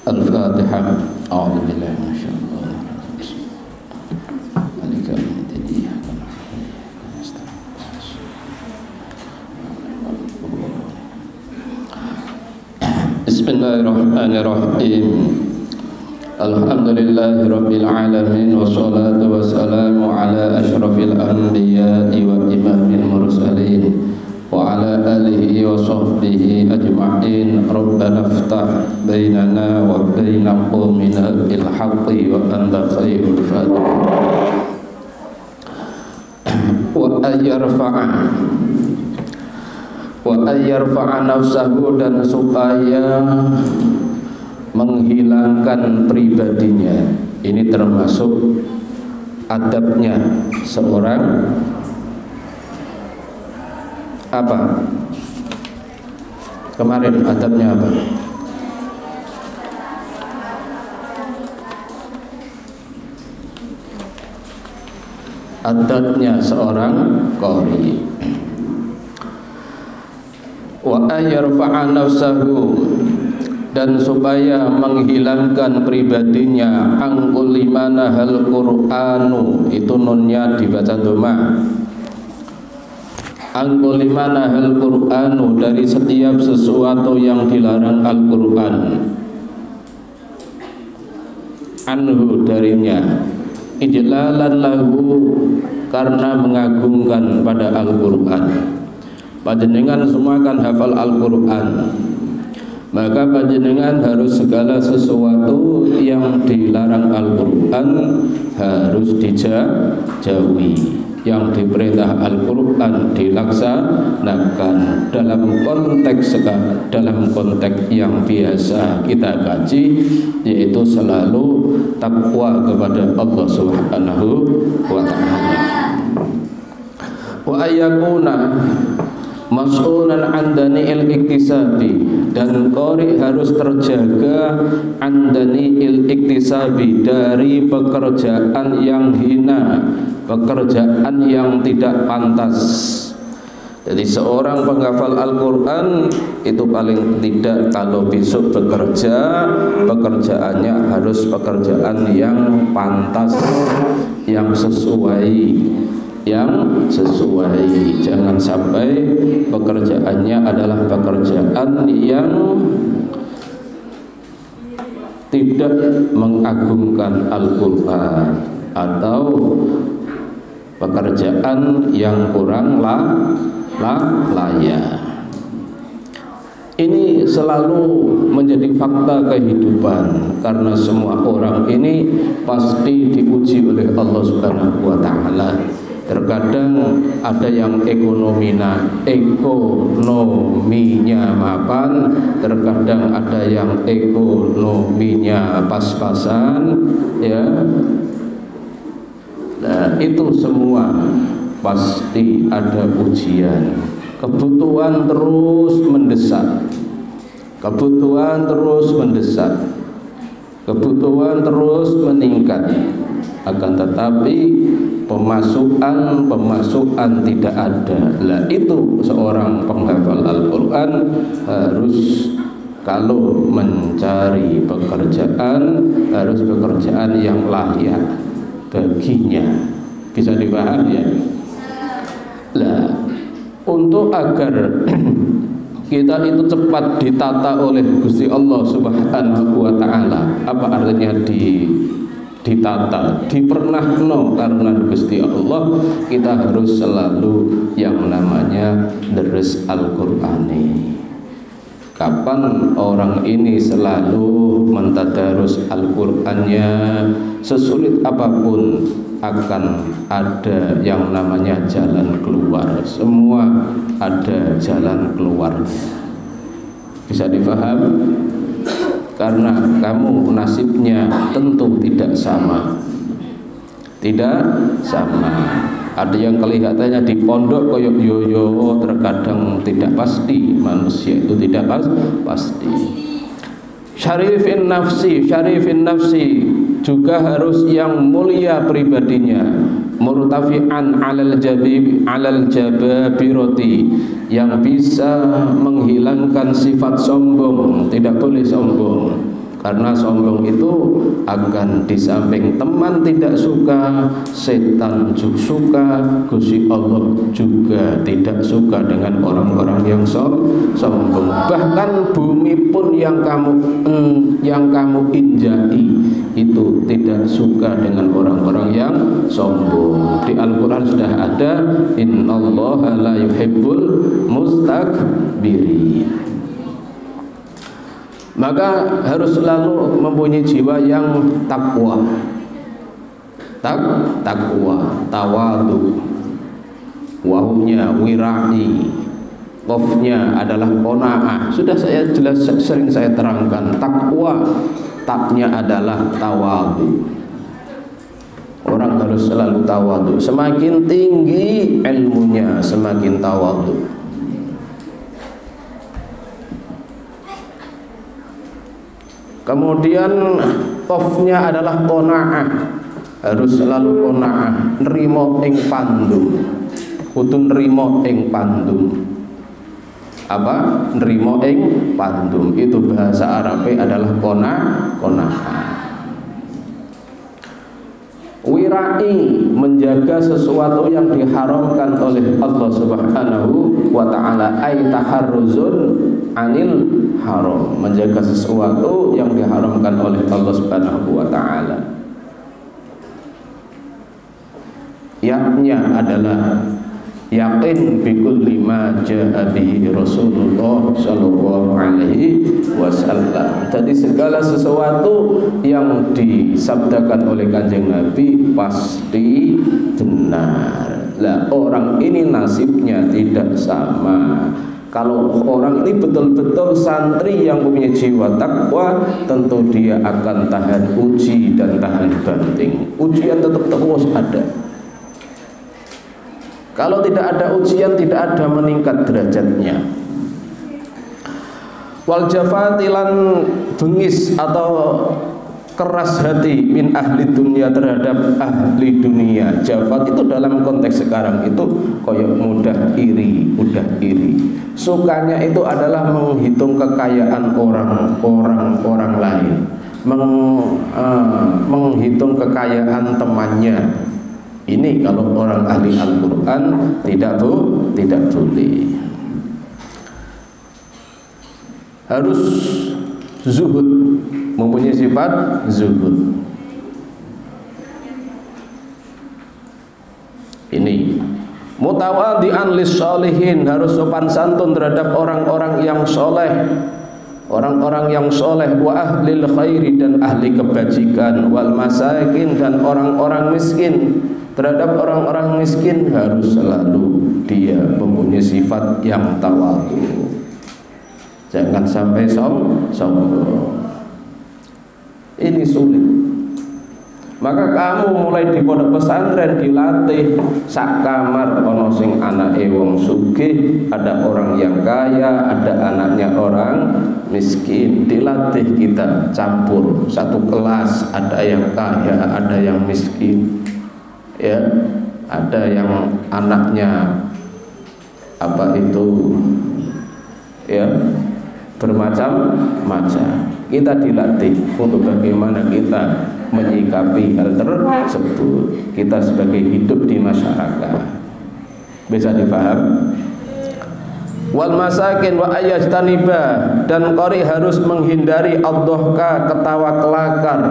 Al-Fatihah. A'udzu billahi minasyaitonir rajim. Malika yaumiddin. Iyyaka na'budu wa iyyaka nasta'in. Bismillahirrahmanirrahim. Alhamdulillahirabbil alamin wassalatu wassalamu ala asyrafil anbiya'i wa imamil mursalin wa ala alihi wa sahbihi ajma'in. Rabbana iftah bainana wa baina qaumina bil haqqi wa anta khairul fatihin. Wa ayyarfa'a nafsahu, dan supaya menghilangkan pribadinya. Ini termasuk adabnya seorang apa? Kemarin adabnya apa? Adabnya seorang qari. Wa ayyarfa'a nafsahu, dan supaya menghilangkan pribadinya, angkulimana hal Qur'anu, itu nunnya dibaca doma. Angkulimana hal Qur'anu, dari setiap sesuatu yang dilarang Al-Qur'an, anhu, darinya, ijlalan lahu, karena mengagungkan pada Al-Qur'an. Panjenengan semua kan hafal Al-Qur'an, maka panjenengan harus segala sesuatu yang dilarang Al-Qur'an harus dijauhi. Yang diperintah Al-Qur'an dilaksanakan. Dalam konteks yang biasa kita kaji, yaitu selalu takwa kepada Allah Subhanahu wa ta'ala. Wa ayyakuna mas'ulan an dani'il iktisabi, dan qari harus terjaga an dani'il iktisabi, dari pekerjaan yang hina, pekerjaan yang tidak pantas. Jadi seorang penghafal Al-Qur'an itu paling tidak kalau besok bekerja, pekerjaannya harus pekerjaan yang pantas, yang sesuai. Jangan sampai pekerjaannya adalah pekerjaan yang tidak mengagungkan Al-Qur'an, atau pekerjaan yang kurang layak. Ini selalu menjadi fakta kehidupan, karena semua orang ini pasti diuji oleh Allah Subhanahu wa ta'ala. Terkadang ada yang ekonominya mapan, terkadang ada yang ekonominya pas-pasan, ya. Nah, itu semua pasti ada ujian. Kebutuhan terus mendesak, kebutuhan terus meningkat. Akan tetapi pemasukan tidak ada. Lah itu seorang penghafal Al-Qur'an harus, kalau mencari pekerjaan, harus pekerjaan yang layak baginya. Bisa dipahami ya? Lah, untuk agar kita itu cepat ditata oleh Gusti Allah Subhanahu wa ta'ala. Apa artinya ditata, dipernahno karena Gusti Allah, kita harus selalu yang namanya deres Al-Qur'ani. Kapan orang ini selalu mentadarus Al-Qur'annya, sesulit apapun akan ada yang namanya jalan keluar. Semua ada jalan keluarnya. Bisa difaham? Karena kamu nasibnya tentu tidak sama. Ada yang kelihatannya di pondok koyok yoyo, terkadang tidak pasti. Manusia itu tidak pasti. Syarifin nafsi juga harus yang mulia pribadinya, murtafi'an alal jababiroti, yang bisa menghilangkan sifat sombong, tidak boleh sombong. Karena sombong itu akan di samping teman tidak suka, setan juga suka, Gusti Allah juga tidak suka dengan orang-orang yang sombong. Bahkan bumi pun yang kamu injaki itu tidak suka dengan orang-orang yang sombong. Di Al-Quran sudah ada, innallaha la yuhibbul mustakbirin. Maka harus selalu mempunyai jiwa yang takwa, tawadu, wawunya wirai, qafnya adalah qanaah. Sudah saya jelas sering saya terangkan. Takwa, taknya adalah tawadu. Orang harus selalu tawadu. Semakin tinggi ilmunya, semakin tawadu. Kemudian qafnya adalah qanaah, harus selalu qanaah, nrimo ing pandum. Kudu nrimo ing pandum. Apa? Nrimo ing pandum. Itu bahasa Arabnya adalah qanaah. Wirai, menjaga sesuatu yang diharamkan oleh Allah Subhanahu wa ta'ala, ay taharruzun anil haram, menjaga sesuatu yang diharamkan oleh Allah Subhanahu wa ta'ala. Yaknya adalah yakin bikulli ma jaa bihi Rasulullah sallallahu alaihi wasallam. Jadi segala sesuatu yang disabdakan oleh Kanjeng Nabi pasti benar. Lah orang ini nasibnya tidak sama. Kalau orang ini betul-betul santri yang punya jiwa takwa, tentu dia akan tahan uji dan tahan banting. Ujian tetap terus ada. Kalau tidak ada ujian, tidak ada meningkat derajatnya. Wal jafatilan bengis atau keras hati min ahli dunia terhadap ahli dunia. Jafat itu dalam konteks sekarang itu koyok mudah iri. Sukanya itu adalah menghitung kekayaan orang lain, menghitung kekayaan temannya. Ini kalau orang ahli Al-Quran tidak boleh. Harus zuhud, mempunyai sifat zuhud. Ini mutawadhi'an lis-sholihin, harus sopan santun terhadap orang-orang yang soleh. Orang-orang yang soleh, wa ahlil khairi, dan ahli kebajikan, wal masakin, dan orang-orang miskin. Terhadap orang-orang miskin harus selalu dia mempunyai sifat yang tawadhu. Jangan sampai sombong. Ini sulit. Maka kamu mulai di pondok pesantren dilatih sak kamar ono sing anake wong sugih, ada orang yang kaya, ada anaknya orang miskin. Dilatih kita campur satu kelas, ada yang kaya, ada yang miskin. Ya, ada yang anaknya apa itu ya bermacam-macam. Kita dilatih untuk bagaimana kita menyikapi hal tersebut. Kita sebagai hidup di masyarakat bisa dipaham. Wal masakin wa ayastaniba, dan qari harus menghindari ad-dhahka, ketawa kelakar,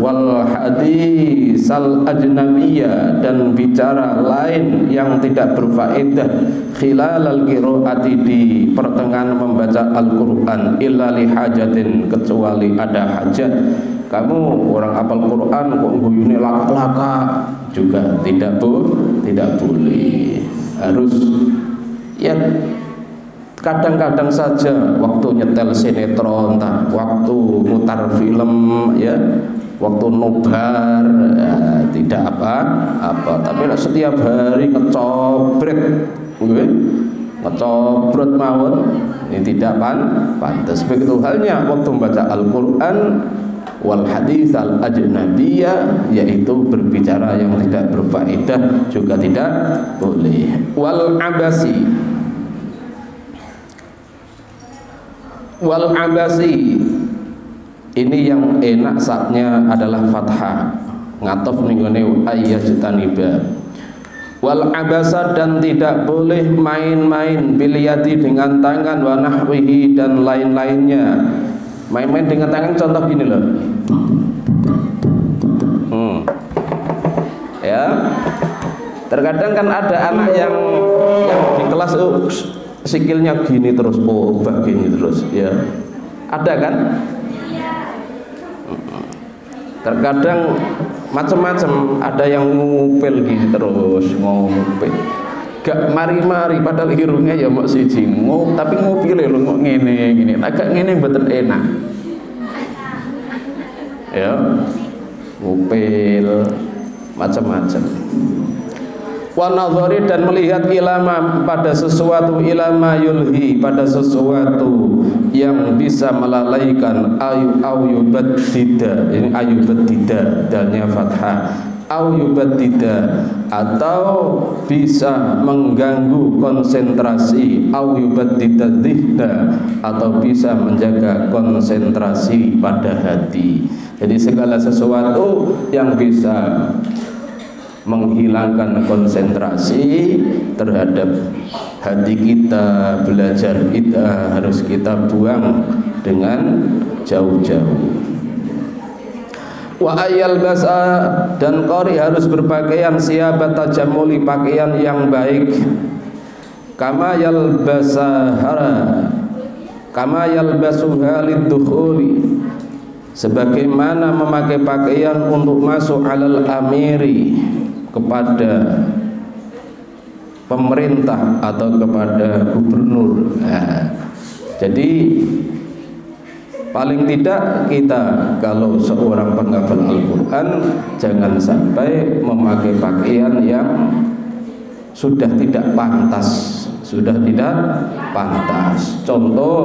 wal hadisal ajnabiyya, dan bicara lain yang tidak berfaedah, khilalal qiraati, di pertengahan membaca Al-Qur'an, illa li hajatin, kecuali ada hajat. Kamu orang hafal Quran kok guyune laka-laka juga tidak boleh. Harus ya kadang-kadang saja waktu nyetel sinetron, waktu mutar film, ya, waktu nobar, ya, tidak apa-apa. Tapi setiap hari ngecobrot mawon, ini tidak pantas. Begitu halnya waktu membaca Al-Quran wal hadis al ajnabiyah, yaitu berbicara yang tidak berfaedah juga tidak boleh. Wal abasi Ini yang enak saatnya adalah fathah, ngatof ninggone ayyajtaniba. Wal abasa, dan tidak boleh main-main biliyati dengan tangan, wa nahwihi, dan lain-lainnya. Main-main dengan tangan contoh gini loh. Ya. Terkadang kan ada anak yang di kelas sikilnya gini terus, begini terus, ya. Ada kan? Terkadang macam-macam, ada yang ngupil gitu terus, ngupil gak mari-mari padahal irungnya ya mau siji tapi ngupil lho kok ngene agak ngene mboten enak ya, ngupil macam-macam. Wa nadhari, dan melihat ilama pada sesuatu, ilama yulhi, pada sesuatu yang bisa melalaikan, ayubaddida, ini ayubaddida, dalnya fathah, ayubaddida, atau bisa mengganggu konsentrasi, ayubaddida dzihna, atau bisa menjaga konsentrasi pada hati. Jadi segala sesuatu yang bisa menghilangkan konsentrasi terhadap hati kita, belajar kita, harus kita buang dengan jauh-jauh. Wa ayyal basa, dan qari harus berpakaian siabat tajamuli, pakaian yang baik. Kama yalbasuha liddukhuli, sebagaimana memakai pakaian untuk masuk alal amiri, kepada pemerintah atau kepada gubernur. Nah, jadi paling tidak kita kalau seorang penghafal Al-Quran jangan sampai memakai pakaian yang sudah tidak pantas, Contoh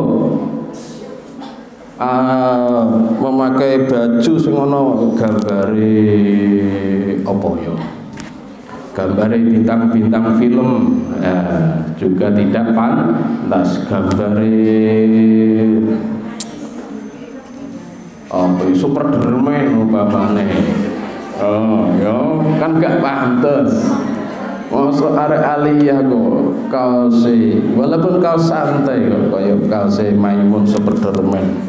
memakai baju sing ono gambare apa ya? Gambare bintang-bintang film juga tidak pantas. Gambare Superman umpamane. Ya kan gak pantas. Masuk arek aliyah kok kaos walaupun kaos santai kok kaya kaos Maimun Superman.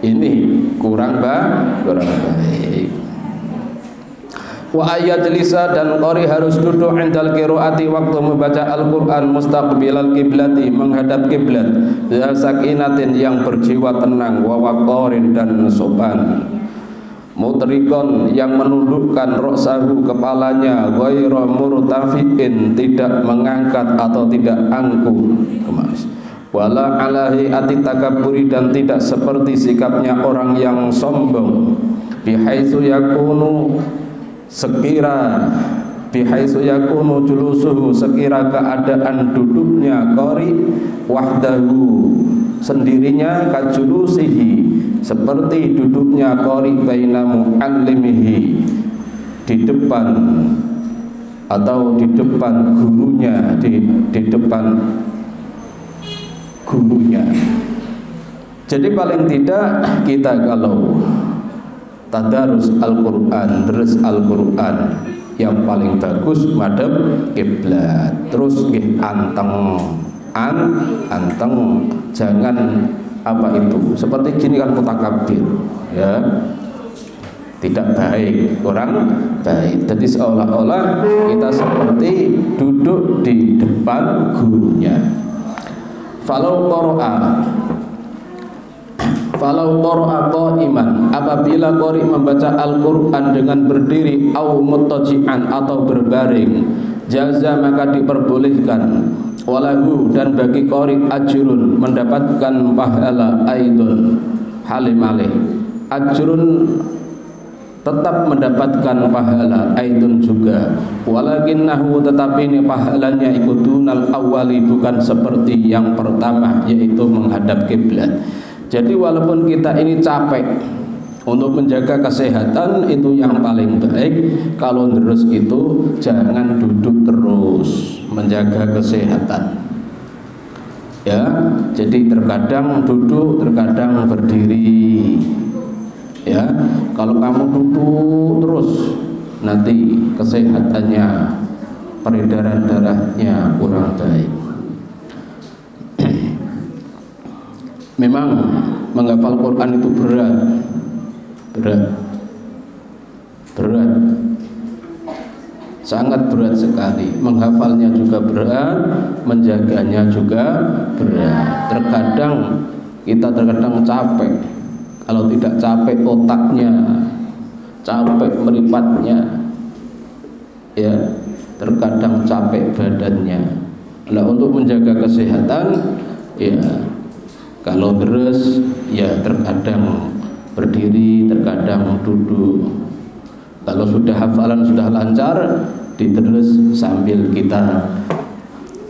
Ini kurang baik. Wa ayajlisa, dan qari harus duduk indal qiraati, waktu membaca Al-Qur'an, mustaqbilal kiblati, menghadap kiblat, ya sakinatin, yang berjiwa tenang, wa waqarin, dan sopan, mutrikon, yang menundukkan ra'sahu, kepalanya, ghairu murtafiin, tidak mengangkat atau tidak angkuh, wala alahi ati takabburi, dan tidak seperti sikapnya orang yang sombong, bihaitsu yakunu, sekira bihaitsu yakunu julusuhu, sekira keadaan duduknya qari wahdahu, sendirinya, kajulusihi, seperti duduknya qari baina muallimihi, di depan atau di depan gurunya, di depan gurunya. Jadi paling tidak kita kalau tadarus Al-Quran, terus Al-Quran, yang paling bagus madhab kiblat, terus anteng, jangan apa itu seperti gini kan mutakabir, ya tidak baik, kurang baik. Jadi seolah-olah kita seperti duduk di depan gurunya. Falau qara'a qa'iman, apabila qari membaca Al-Qur'an dengan berdiri, au muttaji'an, atau berbaring, jaza, maka diperbolehkan, walahu, dan bagi qari ajrun, mendapatkan pahala, aidun, halimale, ajrun, tetap mendapatkan pahala, aidun juga, walakinnahu, tetapi ini pahalanya ikudunal awali, bukan seperti yang pertama, yaitu menghadap kiblat. Jadi walaupun kita ini capek untuk menjaga kesehatan, itu yang paling baik. Kalau terus itu jangan duduk terus. menjaga kesehatan. Ya, jadi terkadang duduk, terkadang berdiri. Ya, kalau kamu duduk terus, nanti kesehatannya, peredaran darahnya kurang baik. Memang menghafal Quran itu berat, sangat berat sekali. Menghafalnya juga berat, menjaganya juga berat. Terkadang kita capek. Kalau tidak capek otaknya, capek meripatnya, ya, terkadang capek badannya. Nah, untuk menjaga kesehatan, ya, kalau deres, ya terkadang berdiri, terkadang duduk. Kalau sudah hafalan sudah lancar, diterus sambil kita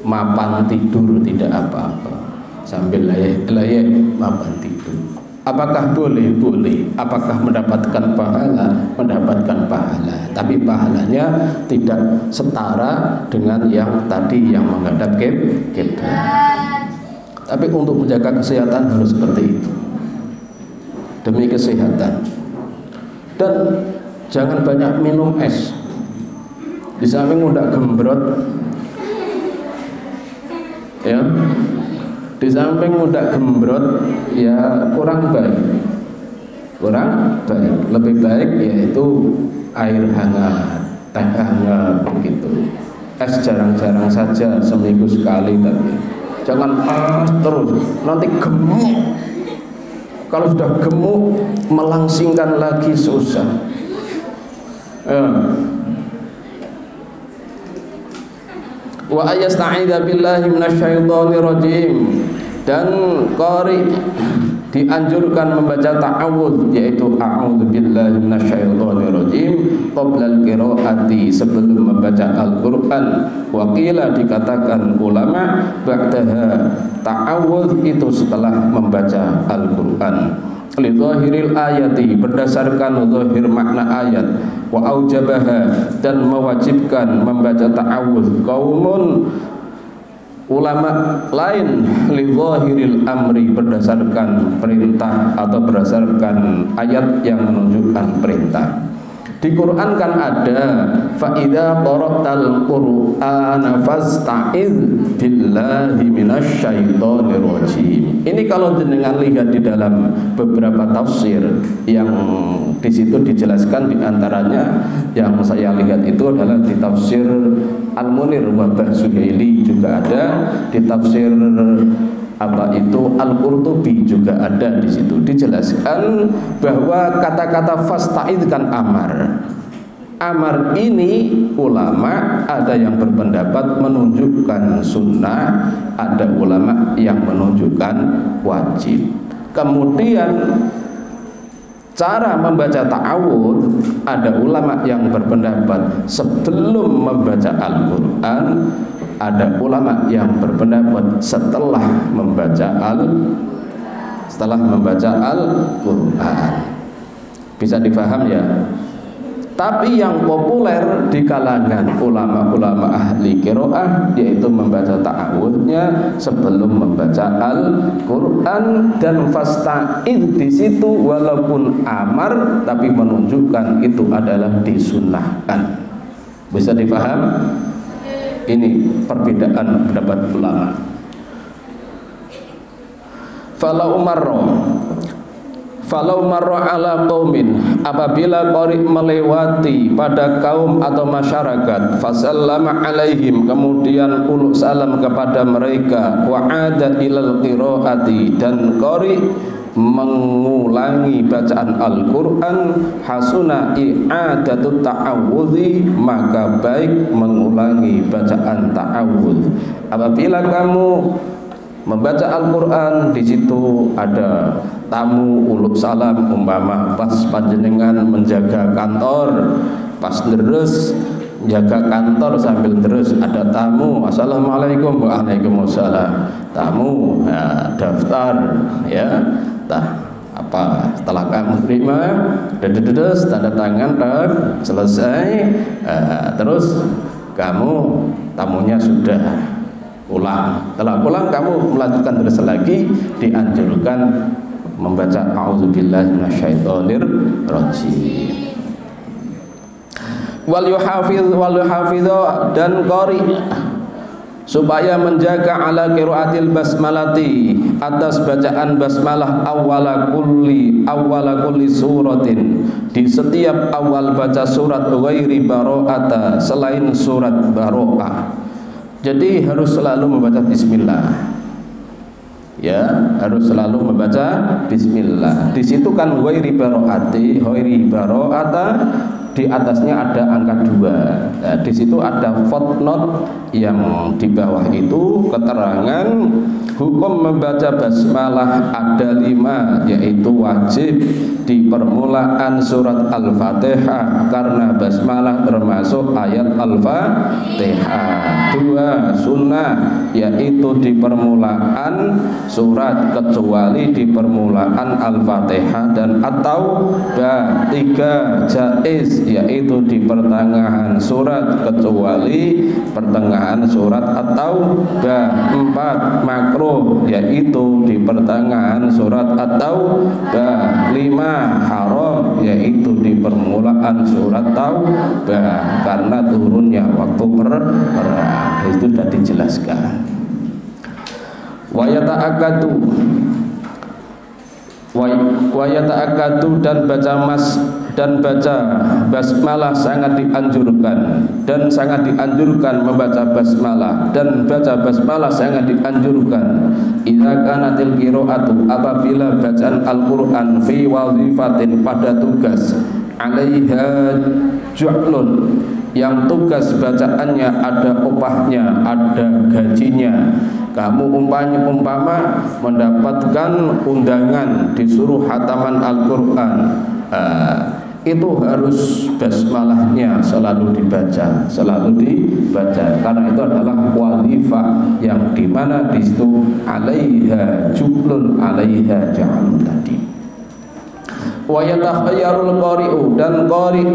mapan tidur tidak apa-apa, sambil layek mapan tidur. Apakah boleh? Boleh. Apakah mendapatkan pahala? Mendapatkan pahala. Tapi pahalanya tidak setara dengan yang tadi yang menghadap kiblat. Tapi untuk menjaga kesehatan harus seperti itu, demi kesehatan. Dan jangan banyak minum es. Di samping udah gembrot, ya, di samping udah gembrot, ya kurang baik. Lebih baik yaitu air hangat, teh hangat begitu. Es jarang-jarang saja, seminggu sekali, tapi jangan terus, nanti gemuk. Kalau sudah gemuk, melangsingkan lagi susah. Wa ayasta'idza billahi minasyaitonir rajim. Dan qari dianjurkan membaca ta'awudz, yaitu a'udzu billahi minasyaitonir rajim qabla al-qiraati, sebelum membaca Al-Qur'an. Wa qila, dikatakan ulama, ba'daha, ta'awudz itu setelah membaca Al-Qur'an. Li zahiril ayati, berdasarkan zahir makna ayat. Wa aujabaha, dan mewajibkan membaca ta'awudz qaumun, ulama lain, li zahiril amri, berdasarkan perintah atau berdasarkan ayat yang menunjukkan perintah. Di Quran kan ada fa idza qara'tal qur'ana fasta'idz billahi minasyaitonir rajim. Ini kalau jenengan lihat di dalam beberapa tafsir yang di situ dijelaskan, di antaranya yang saya lihat itu adalah di tafsir Al-Munir wa Suhaili juga ada, di tafsir Al-Qurtubi juga ada. Di situ dijelaskan bahwa kata-kata fasta'id kan amar. Amar ini ulama ada yang berpendapat menunjukkan sunnah, ada ulama yang menunjukkan wajib. Kemudian cara membaca ta'awudz, ada ulama yang berpendapat sebelum membaca Al-Qur'an, ada ulama yang berpendapat setelah membaca Al-Qur'an. Bisa dipaham ya? Tapi yang populer di kalangan ulama-ulama ahli qiraah yaitu membaca ta'awudznya sebelum membaca Al-Qur'an, dan fasta'id di situ walaupun amar tapi menunjukkan itu adalah disunnahkan. Bisa dipaham? Ini perbedaan pendapat ulama. Falau marra ala qaumin, apabila qari melewati pada kaum atau masyarakat, fasallama alaihim, kemudian uluk salam kepada mereka, wa ada ilal qiraati, dan qari mengulangi bacaan Al-Qur'an, hasuna i'adatut ta'awudzi, maka baik mengulangi bacaan ta'awudz. Apabila kamu membaca Al-Qur'an, di situ ada tamu uluk salam, umpama pas panjenengan menjaga kantor, pas deres jaga kantor sambil terus ada tamu, assalamualaikum, waalaikumsalam, tamu, nah, daftar, ya, apa setelah kamu terima, dedes tanda tangan, selesai, terus kamu tamunya sudah pulang. Setelah pulang kamu melanjutkan terus lagi, dianjurkan membaca a'udzubillahi minasyaitonir rajim. Wal yuhafiz dan qari supaya menjaga ala qiraatil basmalati atas bacaan basmalah awwala kulli suratin, di setiap awal baca surat ghairi bara'ata, selain surat bara'ah. Jadi harus selalu membaca bismillah. Ya, harus selalu membaca bismillah. Di situ kan ghairi bara'ata, di atasnya ada angka 2. Nah, di situ ada footnote yang di bawah itu keterangan hukum membaca basmalah ada 5, yaitu wajib di permulaan surat Al-Fatihah karena basmalah termasuk ayat Al-Fatihah. 2 sunnah, yaitu di permulaan surat kecuali di permulaan Al-Fatihah dan atau 3 jaiz, yaitu di pertengahan surat kecuali pertengahan surat atau 4 makruh, yaitu di pertengahan surat atau 5 haram, yaitu di permulaan surat Taubah karena turunnya waktu perang. Itu sudah dijelaskan. Wa yata'akkadu dan baca basmalah sangat dianjurkan, dan sangat dianjurkan membaca basmalah, dan baca basmalah sangat dianjurkan idza kanatil qiraatu, apabila bacaan Al-Qur'an fi wazifatin, pada tugas, alaiha ju'lun, yang tugas bacaannya ada upahnya, ada gajinya. Kamu umpama mendapatkan undangan disuruh hataman Al-Qur'an, itu harus basmalahnya selalu dibaca, karena itu adalah wazifah yang dimana di situ alaiha jublun, alaiha ja'alun tadi. Wa yatakhayyarul qari'u, dan qari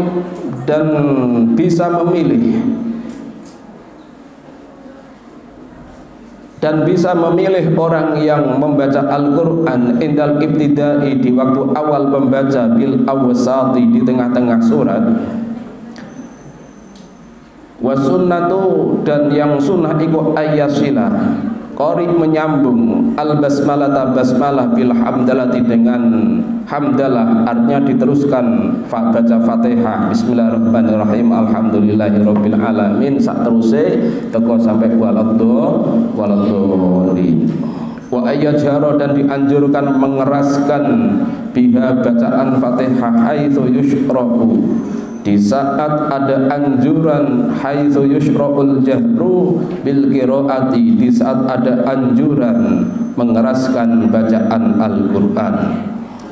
dan bisa memilih, dan bisa memilih orang yang membaca Al-Qur'an indal ibtidai, di waktu awal membaca, bil awsati, di tengah-tengah surat. Wa sunnatu, dan yang sunnah iku ayyasila, qari menyambung al-basmalata, basmalah, bil hamdalati, dengan hamdalah, artinya diteruskan baca Fatihah bismillahirrahmanirrahim alhamdulillahirabbil alamin sak teruse teko sampai waladhdallin. Wa ayyajhara, dan dianjurkan mengeraskan biha, bacaan Fatihah, haitsu yushra'u, di saat ada anjuran, haitsu yushra'ul jahru bil qiraati, di saat ada anjuran mengeraskan bacaan Al-Qur'an.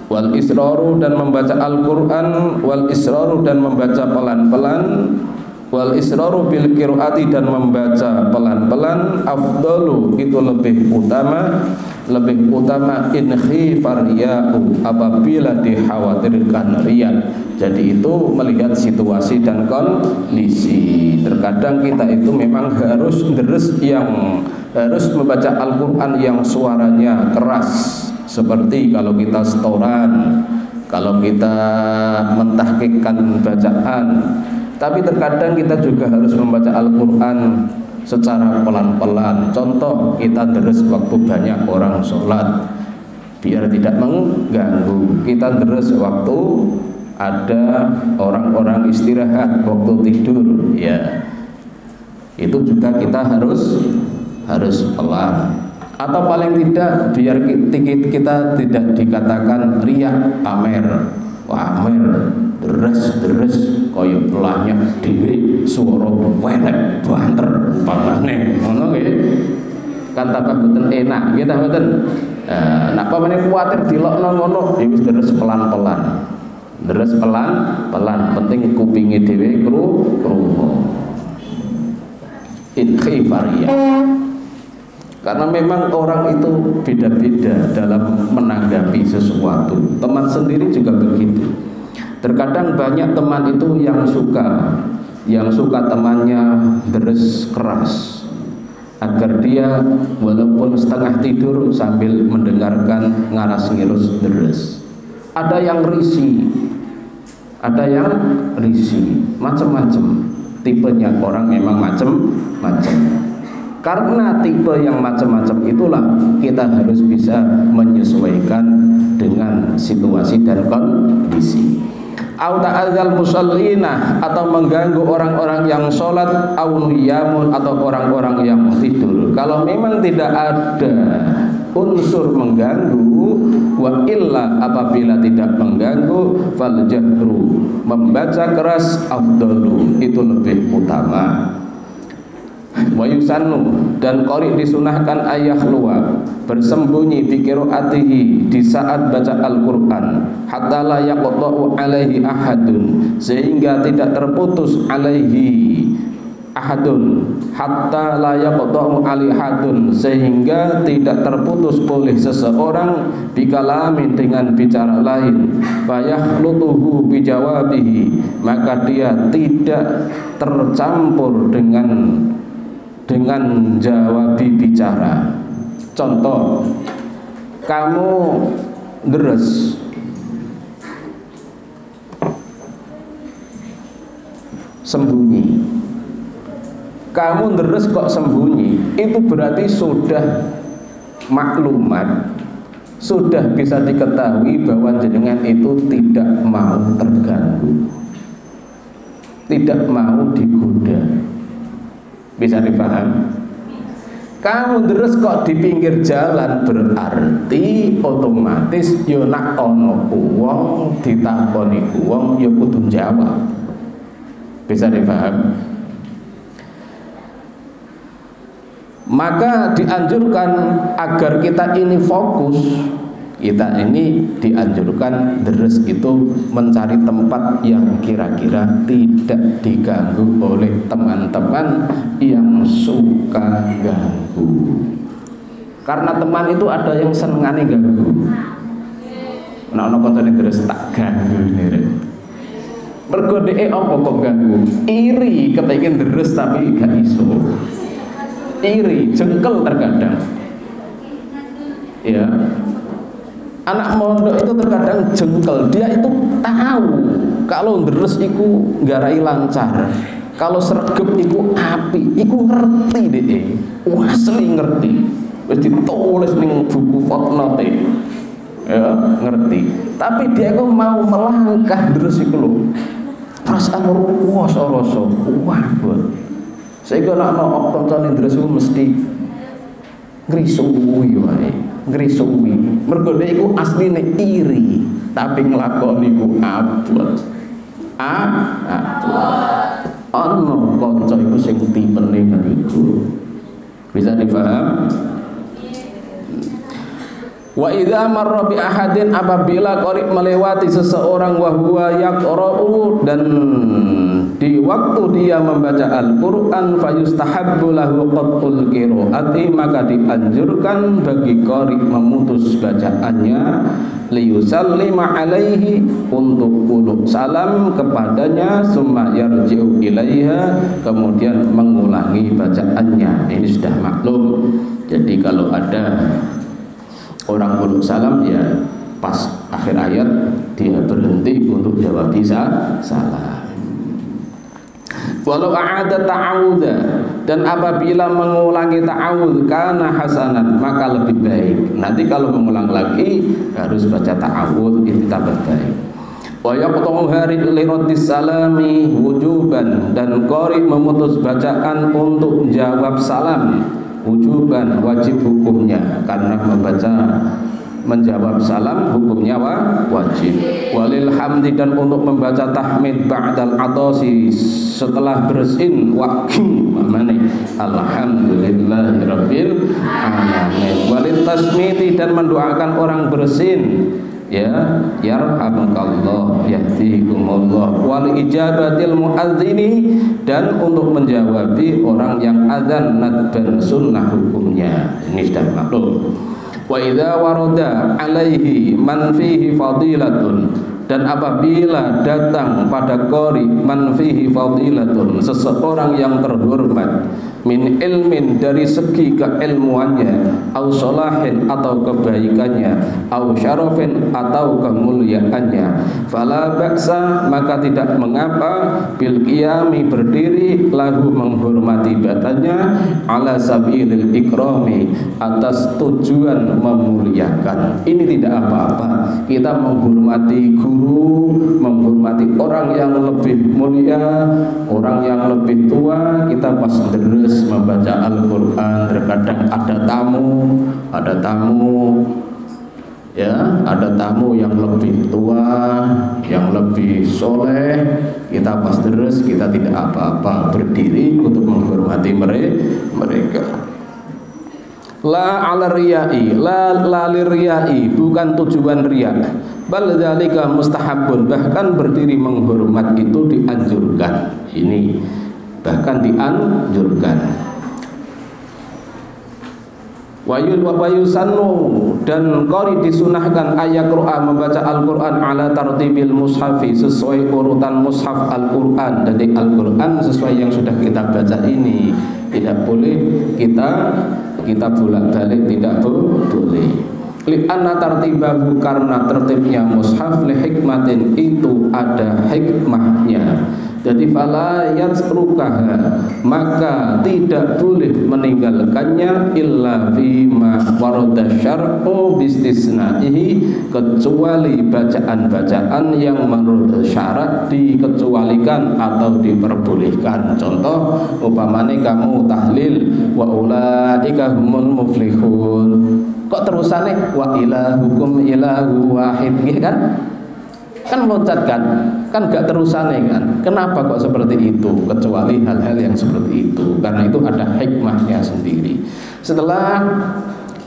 Wal israru, dan membaca Al-Qur'an, wal israru, dan membaca pelan-pelan, wal israru bil qiraati, dan membaca pelan-pelan, afdalu, itu lebih utama in khifar riya'u, apabila dikhawatirkan riya. Jadi itu melihat situasi dan kondisi. Terkadang kita itu memang harus membaca Al-Qur'an yang suaranya keras, seperti kalau kita setoran, kalau kita mentahqiqkan bacaan. Tapi terkadang kita juga harus membaca Al-Qur'an secara pelan-pelan. Contoh, kita deres waktu banyak orang sholat, biar tidak mengganggu. Kita deres waktu ada orang-orang istirahat, waktu tidur, ya itu juga kita harus pelan. Atau paling tidak biar kita tidak dikatakan riya, pamer, deres kaya pelahnya dhewe, swara welek banter umpamane ngono nggih, kan tambah boten enak nggih ta mboten. Nek pamane kuwatir dilokno ngono, wis deres pelan-pelan. Deres pelan-pelan, penting kupinge dhewe krungu. In khifaria. Karena memang orang itu beda-beda dalam menanggapi sesuatu. Teman sendiri juga begitu. Terkadang banyak teman itu yang suka yang suka temannya deres keras agar dia walaupun setengah tidur sambil mendengarkan ngaras ngirus deres. Ada yang risih, macam-macam. Tipenya orang memang macam-macam. Karena tipe yang macam-macam itulah kita harus bisa menyesuaikan dengan situasi dan kondisi. Au ta'adzal musallina, atau mengganggu orang-orang yang sholat, au niyamun, atau orang-orang yang tidur. Kalau memang tidak ada unsur mengganggu, wa illa, apabila tidak mengganggu, fal jahru, membaca keras, afdalu, itu lebih utama. Wa yusannu, dan qari disunahkan ayah luar bersembunyi bi qiraatihi di saat baca Al-Qur'an, hatta la yaqta'u alaihi ahadun, sehingga tidak terputus alaihi ahadun, hatta la yaqta'u alaihi ahadun, sehingga tidak terputus oleh seseorang bikalamin, dengan bicara lain, fayakhlutuhu bijawabihi, maka dia tidak tercampur dengan jawabi bicara. Contoh, kamu deres, sembunyi. Kamu deres kok sembunyi, itu berarti sudah maklumat, sudah bisa diketahui bahwa jenengan itu tidak mau terganggu, tidak mau digoda. Bisa dipaham? Kamu deres kok di pinggir jalan, berarti otomatis yo nak ono wong ditakoni wong yo kudu jawab. Bisa dipaham? Maka dianjurkan agar kita ini fokus, kita ini dianjurkan deres itu mencari tempat yang kira-kira tidak diganggu oleh teman-teman yang suka ganggu. Karena teman itu ada yang senengane ganggu. Nah, ono koncone deres tak ganggu ini. Mergo dhek apa kok ganggu? Iri kepengin deres tapi gak iso. Iri, jengkel terkadang. Ya. Anak mondok itu terkadang jengkel. Dia itu tahu kalau deres itu garai lancar, kalau sregep itu api, itu ngerti deh. Asli ngerti. Wis ditulis ning buku footnote. Ya, ngerti. Tapi dia kok mau melangkah deres iku lho. Perasaan rasa-rasa buat. Sehingga nek ana kancane deres iku mesti ngrisui wae. Ngrisui, mergo dhek iku asline iri, tapi nglakoni iku abot. Ono kanca iku sing tipene niku. Bisa dipaham? Wa idza marra bi ahadin, apabila qari melewati seseorang wa huwa yaqra'u, dan di waktu dia membaca Al-Qur'an, fayustahabbu lahu qat'ul qira'ati, maka dianjurkan bagi qari memutus bacaannya, liyusallima alaihi, untuk uluk salam kepadanya, summa yarji'u ilaiha, kemudian mengulangi bacaannya. Ini sudah maklum. Jadi kalau ada orang uluk salam, ya pas akhir ayat dia berhenti untuk jawab salam. Walau a'ada ta'awudha, dan apabila mengulangi ta'awudh kana hasanan, maka lebih baik. Nanti kalau mengulang lagi harus baca ta'awudh, itu tambah baik. Wa yaqta'u hari liraddis salami wujuban, dan qari memutus bacaan untuk jawab salam wujuban, wajib hukumnya, karena menjawab salam hukumnya wajib. Walil hamdi, dan untuk membaca tahmid ba'dal atasi, setelah bersin waqim, mana alhamdulillahirabbil alamin. Walil tasmiti, dan mendoakan orang bersin, ya yarhamukallah, yahdikumullah. Wal ijabatil muadzini, dan untuk menjawabi orang yang azan nadban sunnah hukumnya. Ini sudah maklum. Wa idza warada alaihi man fihi fadilatun, Dan apabila datang pada qori man fihi fadilatun, seseorang yang terhormat, min ilmin dari segi keilmuannya, au solahin atau kebaikannya, au syarafin atau kemuliaannya, fala ba'sa maka tidak mengapa bil qiyami berdiri lahu menghormati badannya ala sabilil ikrami atas tujuan memuliakan. Ini tidak apa-apa kita menghormati guru, menghormati orang yang lebih mulia, orang yang lebih tua. Kita pas deres membaca Al-Quran, terkadang ada tamu ya, ada tamu yang lebih tua, yang lebih soleh, kita pas deres, kita tidak apa-apa berdiri untuk menghormati mereka. La ala riyai, la liriyai, bukan tujuan riya. Bal dzalika mustahabun, bahkan berdiri menghormat itu dianjurkan. Ini bahkan dianjurkan. Wayusannu, dan qari disunahkan ayaqra membaca Al-Qur'an ala tartibil mushafi, sesuai urutan mushaf Al-Qur'an. Jadi Al-Qur'an sesuai yang sudah kita baca ini. Tidak boleh kita bolak-balik, tidak boleh. Li'anna tartibahu, karena tertibnya mushaf, li hikmatin, itu ada hikmahnya. Jadi fala yatsrukaha, maka tidak boleh meninggalkannya illa bima warada syar'u bistisna'ihi, kecuali bacaan-bacaan yang menurut syarat dikecualikan atau diperbolehkan. Contoh umpamane kamu tahlil wa ulaika humul muflihun, kok terusane wa ilahukum ilahu wahid, kan loncat kan gak terusane kan. Kenapa kok seperti itu? Kecuali hal-hal yang seperti itu, karena itu ada hikmahnya sendiri. Setelah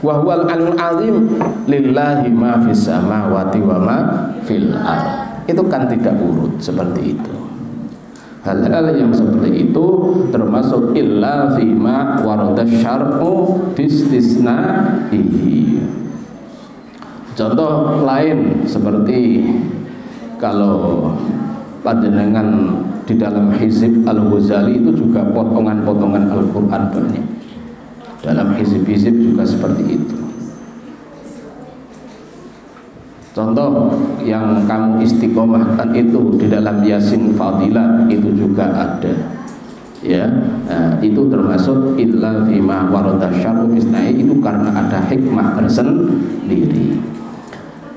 wa huwal alul azim lillahi ma fis samawati wa ma fil ardh, itu kan tidak urut seperti itu. Hal-hal yang seperti itu termasuk illa fima warada syar'u bistisna'ihi. Contoh lain seperti kalau panjenengan di dalam hizib Al-Ghazali itu juga potongan-potongan Al-Quran banyak. Dalam hizib-hizib juga seperti itu. Contoh yang kamu istiqomahkan itu di dalam Yasin Fadilah itu juga ada. Ya, nah, itu termasuk illa fima warada syar'u bisna'i, itu karena ada hikmah tersendiri.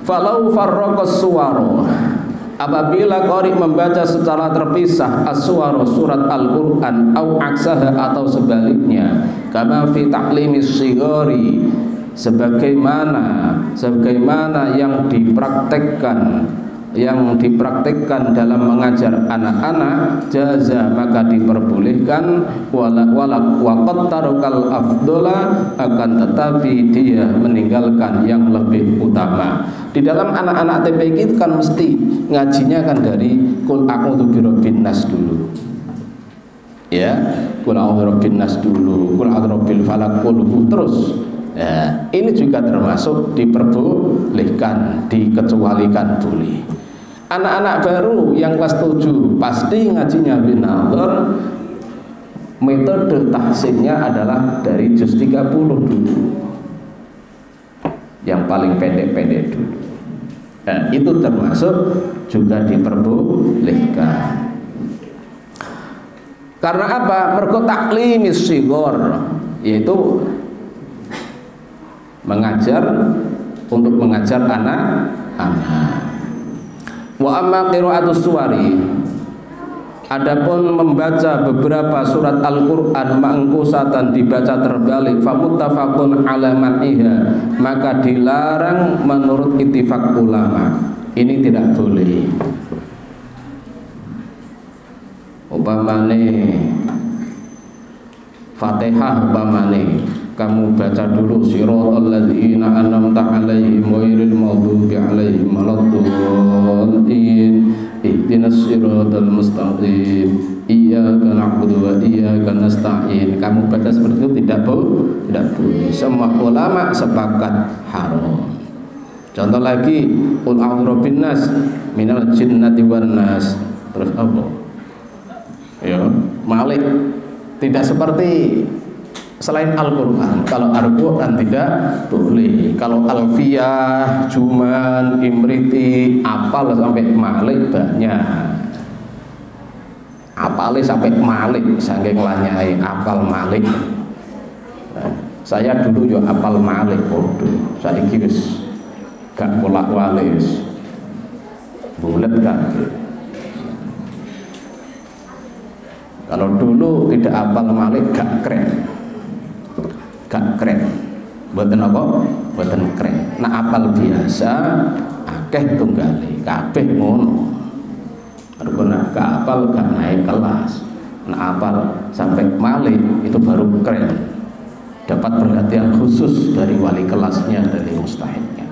Falau farraqas suwaro, apabila qari membaca secara terpisah as-suwara, surat Al-Qur'an, au aksaha atau sebaliknya, kama fi ta'limis shigari, sebagaimana yang dipraktekkan dalam mengajar anak-anak, jaza maka diperbolehkan, waqad tarokal afdola, akan tetapi dia meninggalkan yang lebih utama. Di dalam anak-anak TPQ itu kan mesti ngajinya kan dari Qul a'udzu birabbin nas dulu. Ya, Qul a'udzu birabbin nas dulu, Qul a'udzu birabbil falaq, terus. Ya, ini juga termasuk diperbolehkan, dikecualikan boleh. Anak-anak baru yang kelas 7 pasti ngajinya binadhar, metode tahsinnya adalah dari juz 30 dulu, yang paling pendek-pendek dulu. Nah, itu termasuk juga diperbolehkan. Karena apa? Mergo taklimis shigor, yaitu untuk mengajar anak-anak. Wa amma qira'atus suwari, adapun membaca beberapa surat Al-Qur'an mangkusatan, dibaca terbalik, famuttafaqun ala man'iha, maka dilarang menurut ittifaq ulama. Ini tidak boleh. Umpamane Fatihah, umpamane kamu baca dulu siratal ladzina an'amta 'alaihim ghairil maghdubi 'alaihim waladdallin, ihdinas siratal mustaqim, iyyaka na'budu wa iyyaka nasta'in. Kamu baca seperti itu tidak boleh. Semua ulama sepakat haram. Contoh lagi, qul a'udzu birabbin nas minal jinnati wan nas. Terus apa? Ya, Malik tidak seperti selain Al-Qur'an. Kalau Al-Qur'an tidak boleh. Kalau Alfiyah, Juman, Imriti, apal sampai Malik banyak. Apalnya sampai Malik, saking lanyai apal Malik. Nah, saya dulu yo apal Malik podo. Saiki wis gak bolak walis bulet kan. Kalau dulu tidak apal Malik gak keren, buatan apa? Buatan keren. Nah apal biasa akeh tunggale kabeh ngono. Karena gak apal gak naik kelas. Nah apal sampai Malik itu baru keren, dapat perhatian khusus dari wali kelasnya, dari mustahidnya.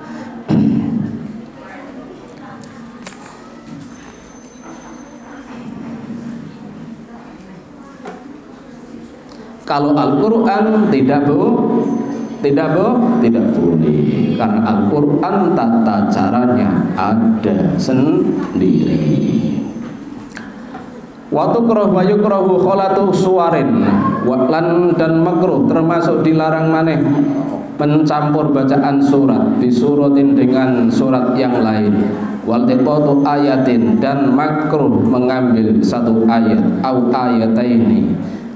Kalau Al-Quran tidak boleh, karena Al-Quran tata caranya ada sendiri. Waktu kroh bayu krohu kholatu suwarin waklan dan makruh, termasuk dilarang maneh mencampur bacaan surat disuratin dengan surat yang lain. Waltiqatu ayatin, dan makruh mengambil satu ayat au ayataini,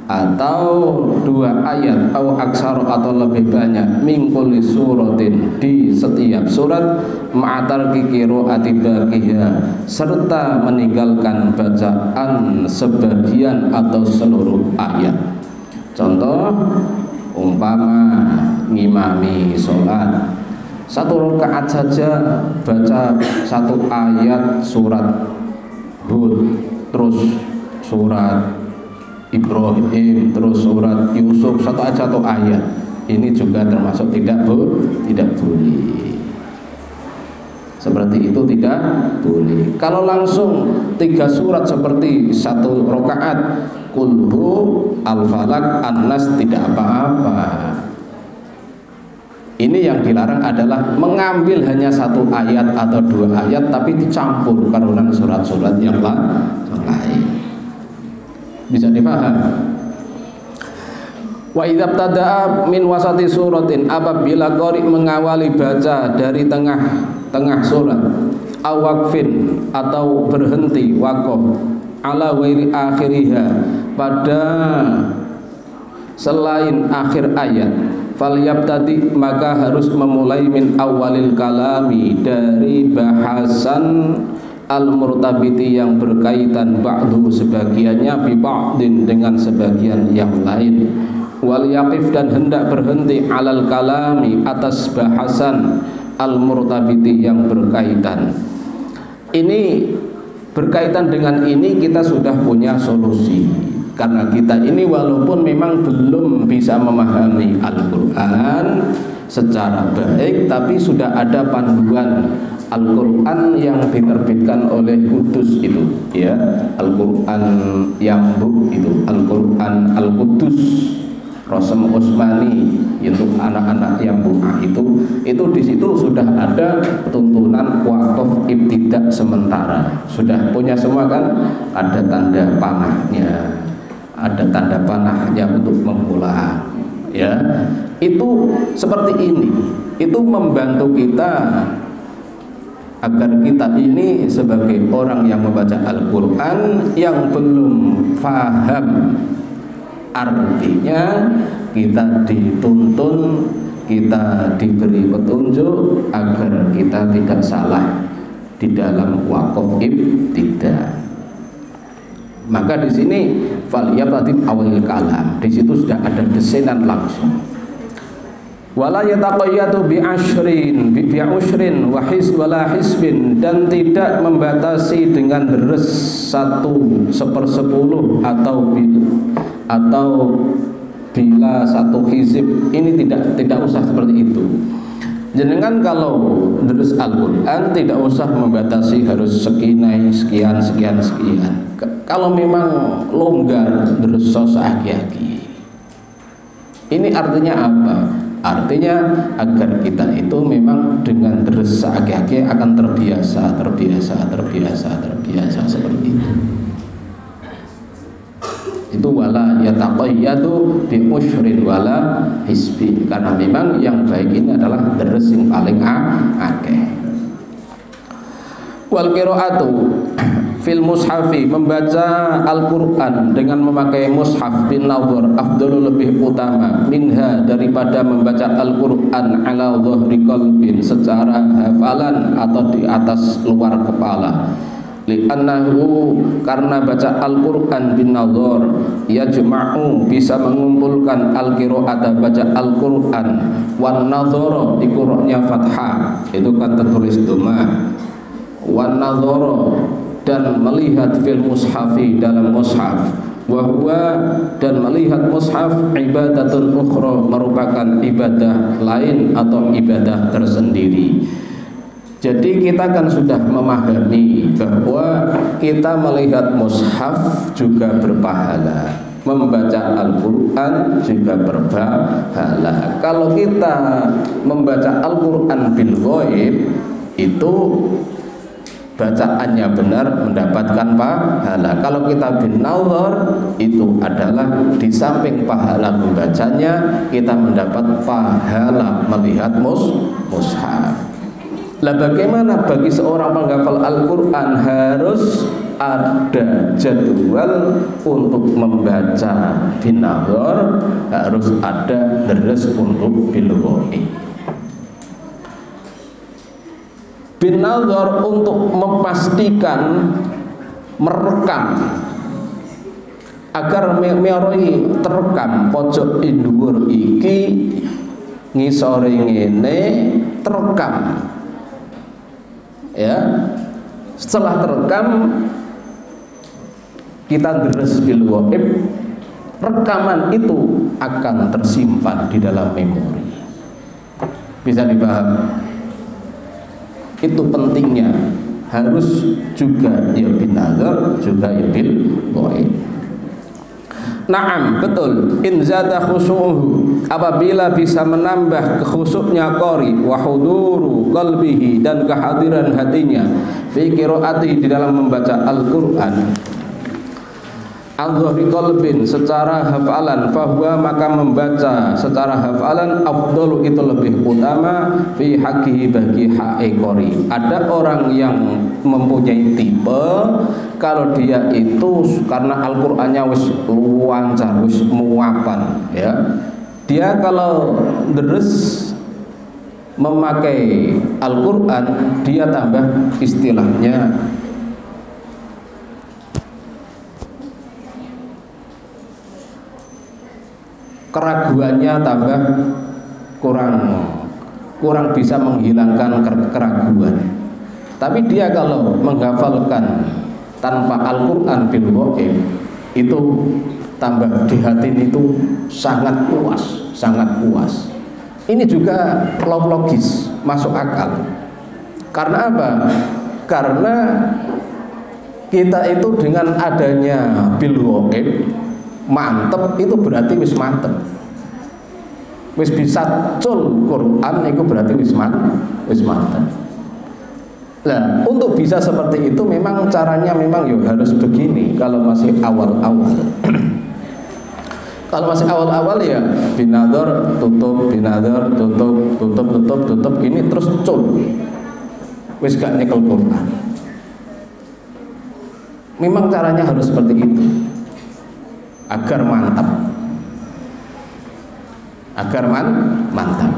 atau dua ayat atau aksar atau lebih banyak mingkuli suratin, di setiap surat ma'atar kikiro atibakiha, serta meninggalkan bacaan sebagian atau seluruh ayat. Contoh umpama ngimami sholat, satu rakaat saja baca satu ayat surat Hud, terus surat Ibrahim, terus surat Yusuf, satu ayat. Ini juga termasuk tidak boleh. Seperti itu tidak boleh. Kalau langsung 3 surat seperti satu rakaat, kulhu, al-falak, an-nas, tidak apa-apa. Ini yang dilarang adalah mengambil hanya satu ayat atau 2 ayat tapi dicampur karena surat-surat yang lain. Bisa dipaham? Wa idza btada'a min wasati suratin, apabila qari mengawali baca dari tengah surat, awaqfin, atau berhenti waqaf, ala wairi akhiriha, pada selain akhir ayat, falyabtadi, maka harus memulai min awalil kalami, dari bahasan al-murtabiti yang berkaitan, ba'du sebagiannya, bi ba'din dengan sebagian yang lain. Wal yaqif, dan hendak berhenti alal kalami, atas bahasan al-murtabiti yang berkaitan. Ini berkaitan dengan ini kita sudah punya solusi, karena kita ini walaupun memang belum bisa memahami Al-Quran secara baik, tapi sudah ada panduan Al-Quran yang diterbitkan oleh Qudus itu, ya, Al-Quran Yambuk itu, Al-Quran Al-Qudus Rosem Usmani, untuk anak-anak Yambuk itu di situ sudah ada tuntunan wakaf ibtidak sementara, sudah punya semua kan, ada tanda panahnya, untuk memula, ya. Itu seperti ini, itu membantu kita agar kita ini sebagai orang yang membaca Al-Quran yang belum faham artinya, kita dituntun, kita diberi petunjuk agar kita tidak salah di dalam wakaf ibtidah. Maka di sini falyatatib awal kalam, di situ sudah ada desain langsung. Wala yataqayyatu bi ushrin wa wala hisbin, dan tidak membatasi dengan deres 1/10 atau bila 1 hizib. Ini tidak usah seperti itu. Jenengan kalau deres Al-Quran tidak usah membatasi harus sekian. Kalau memang longgar deres sosaki. Ini artinya apa? Artinya agar kita itu memang dengan deres seake-ake akan terbiasa seperti itu. Itu wala yataqayyadu bi usyrin wala hisbi, karena memang yang baik ini adalah deres yang paling akeh. Wal qiraatu fil mushafi, membaca Al-Qur'an dengan memakai mushaf bin nadhar afdalu, lebih utama, minha, daripada membaca Al-Qur'an ala dhahri qalbin, secara hafalan atau di atas luar kepala. Li'annahu, karena baca Al-Qur'an bin nadhar yajma'u, bisa mengumpulkan al-qira'ata, baca Al-Qur'an, wan nadhara, diqra'nya fathah, itu kan tertulis dhamma, wan nadhara, dan melihat fil mushafi, dalam mushaf, wa huwa, dan melihat mushaf, ibadatun ukhra, merupakan ibadah lain atau ibadah tersendiri. Jadi kita kan sudah memahami bahwa kita melihat mushaf juga berpahala, membaca Al-Qur'an juga berpahala. Kalau kita membaca Al-Qur'an bil ghaib, itu bacaannya benar, mendapatkan pahala. Kalau kita bin nadhar, itu adalah di samping pahala membacanya, kita mendapat pahala melihat mushaf. Lah bagaimana bagi seorang penghafal Al-Qur'an? Harus ada jadwal untuk membaca bin nadhar, harus ada deres untuk bil ghaib. Bin nadhar untuk memastikan, merekam agar meroi terekam pojok dhuwur iki ngisore ngene terekam, ya. Setelah terekam kita deres bil ghaib, rekaman itu akan tersimpan di dalam memori. Bisa dipahami? Itu pentingnya, harus juga ya bin nadhar, juga ya bil ghaib. Naam, betul. In zada khusyuhu, apabila bisa menambah khusyuknya qari, wa huduru qalbihi, dan kehadiran hatinya, fi qiraati, di dalam membaca Al-Qur'an, al-dhahri qalbin, secara hafalan, fahuwa, maka membaca secara hafalan, afdalu, itu lebih utama, fi haqqihi, bagi haqqi qari. Ada orang yang mempunyai tipe, kalau dia itu karena Al-Qur'annya wis lancar, wis muapan, ya, dia kalau deres memakai Al-Qur'an, dia tambah istilahnya keraguannya tambah kurang bisa menghilangkan keraguan. Tapi dia kalau menghafalkan tanpa Al-Qur'an bil ghaib, itu tambah di hati itu sangat puas, sangat puas. Ini juga logis, masuk akal. Karena apa? Karena kita itu dengan adanya bil ghaib mantep, itu berarti wis mantep, wis bisa cul Quran, itu berarti wis mantep. Nah, untuk bisa seperti itu memang caranya memang ya harus begini. Kalau masih awal-awal kalau masih awal-awal ya bin nadhar tutup, bin nadhar tutup, gini terus cul, wis gak nyekel Quran. Memang caranya harus seperti itu agar mantap, mantap.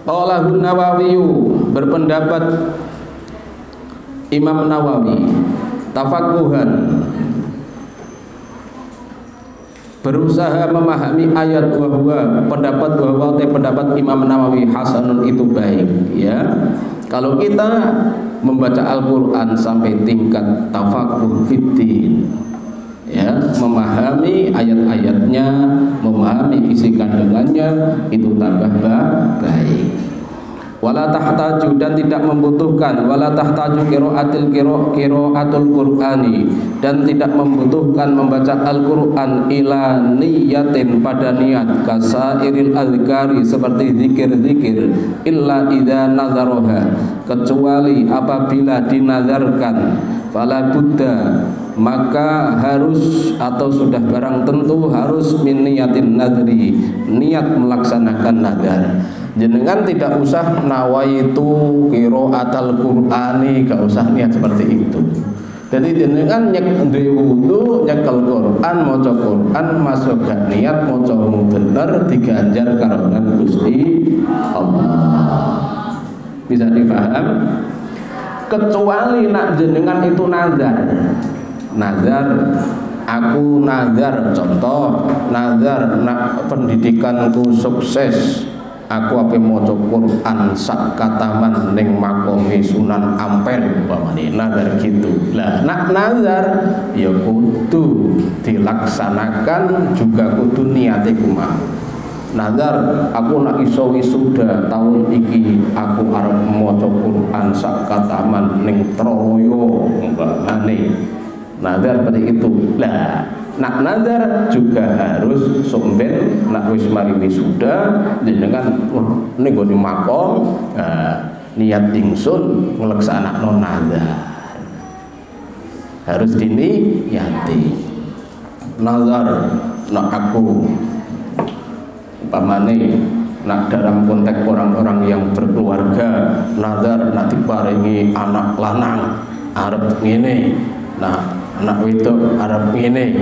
Qalahu Nawawi, berpendapat Imam Nawawi, tafaqquhan, berusaha memahami ayat, bahwa pendapat Imam Nawawi hasanun, itu baik, ya. Kalau kita membaca Al-Qur'an sampai tingkat tafaqquh fiddin, ya, memahami ayat-ayatnya, memahami isi kandungannya, itu tambah baik. wala tahtaju dan tidak membutuhkan, wala tahtaju qiraatul Qur'ani dan tidak membutuhkan membaca Al-Qur'an ila niyatin pada niat kasairil azkari seperti zikir-zikir illa idza nadzaroha kecuali apabila dinazarkan fala budda maka harus atau sudah barang tentu harus min niyatin nadri niat melaksanakan nazar. Jenengan tidak usah nawaitu qiraatul Qur'ani, gak usah niat seperti itu. Jadi jenengan nyek wudu nyekel Quran maca Quran masuk gak niat macamu bener diganjar karena Gusti Allah. Bisa dipaham? Kecuali nak jenengan itu nazar. Nazar aku nazar contoh nazar nak pendidikanku sukses. Aku ape maca Quran sak kataman ning makome Sunan Ampel umpamane nazar gitu. Lah nak nazar ya kudu dilaksanakan juga kudu niate kumaha. Nazar aku nak iso wisuda tahun iki aku arep maca Quran sak kataman ning Troloyo umpamane. Nazar seperti itu. Lah nak nazar juga harus somben nak wis mari wisuda jenengan ning gone makom niat ingsun ngleksanakno nazar. Harus diniyati. Nazar nak aku umpamane nak dalam konteks orang-orang yang berkeluarga nazar nak diparingi anak lanang arep ngene. Nah anak itu Arab ini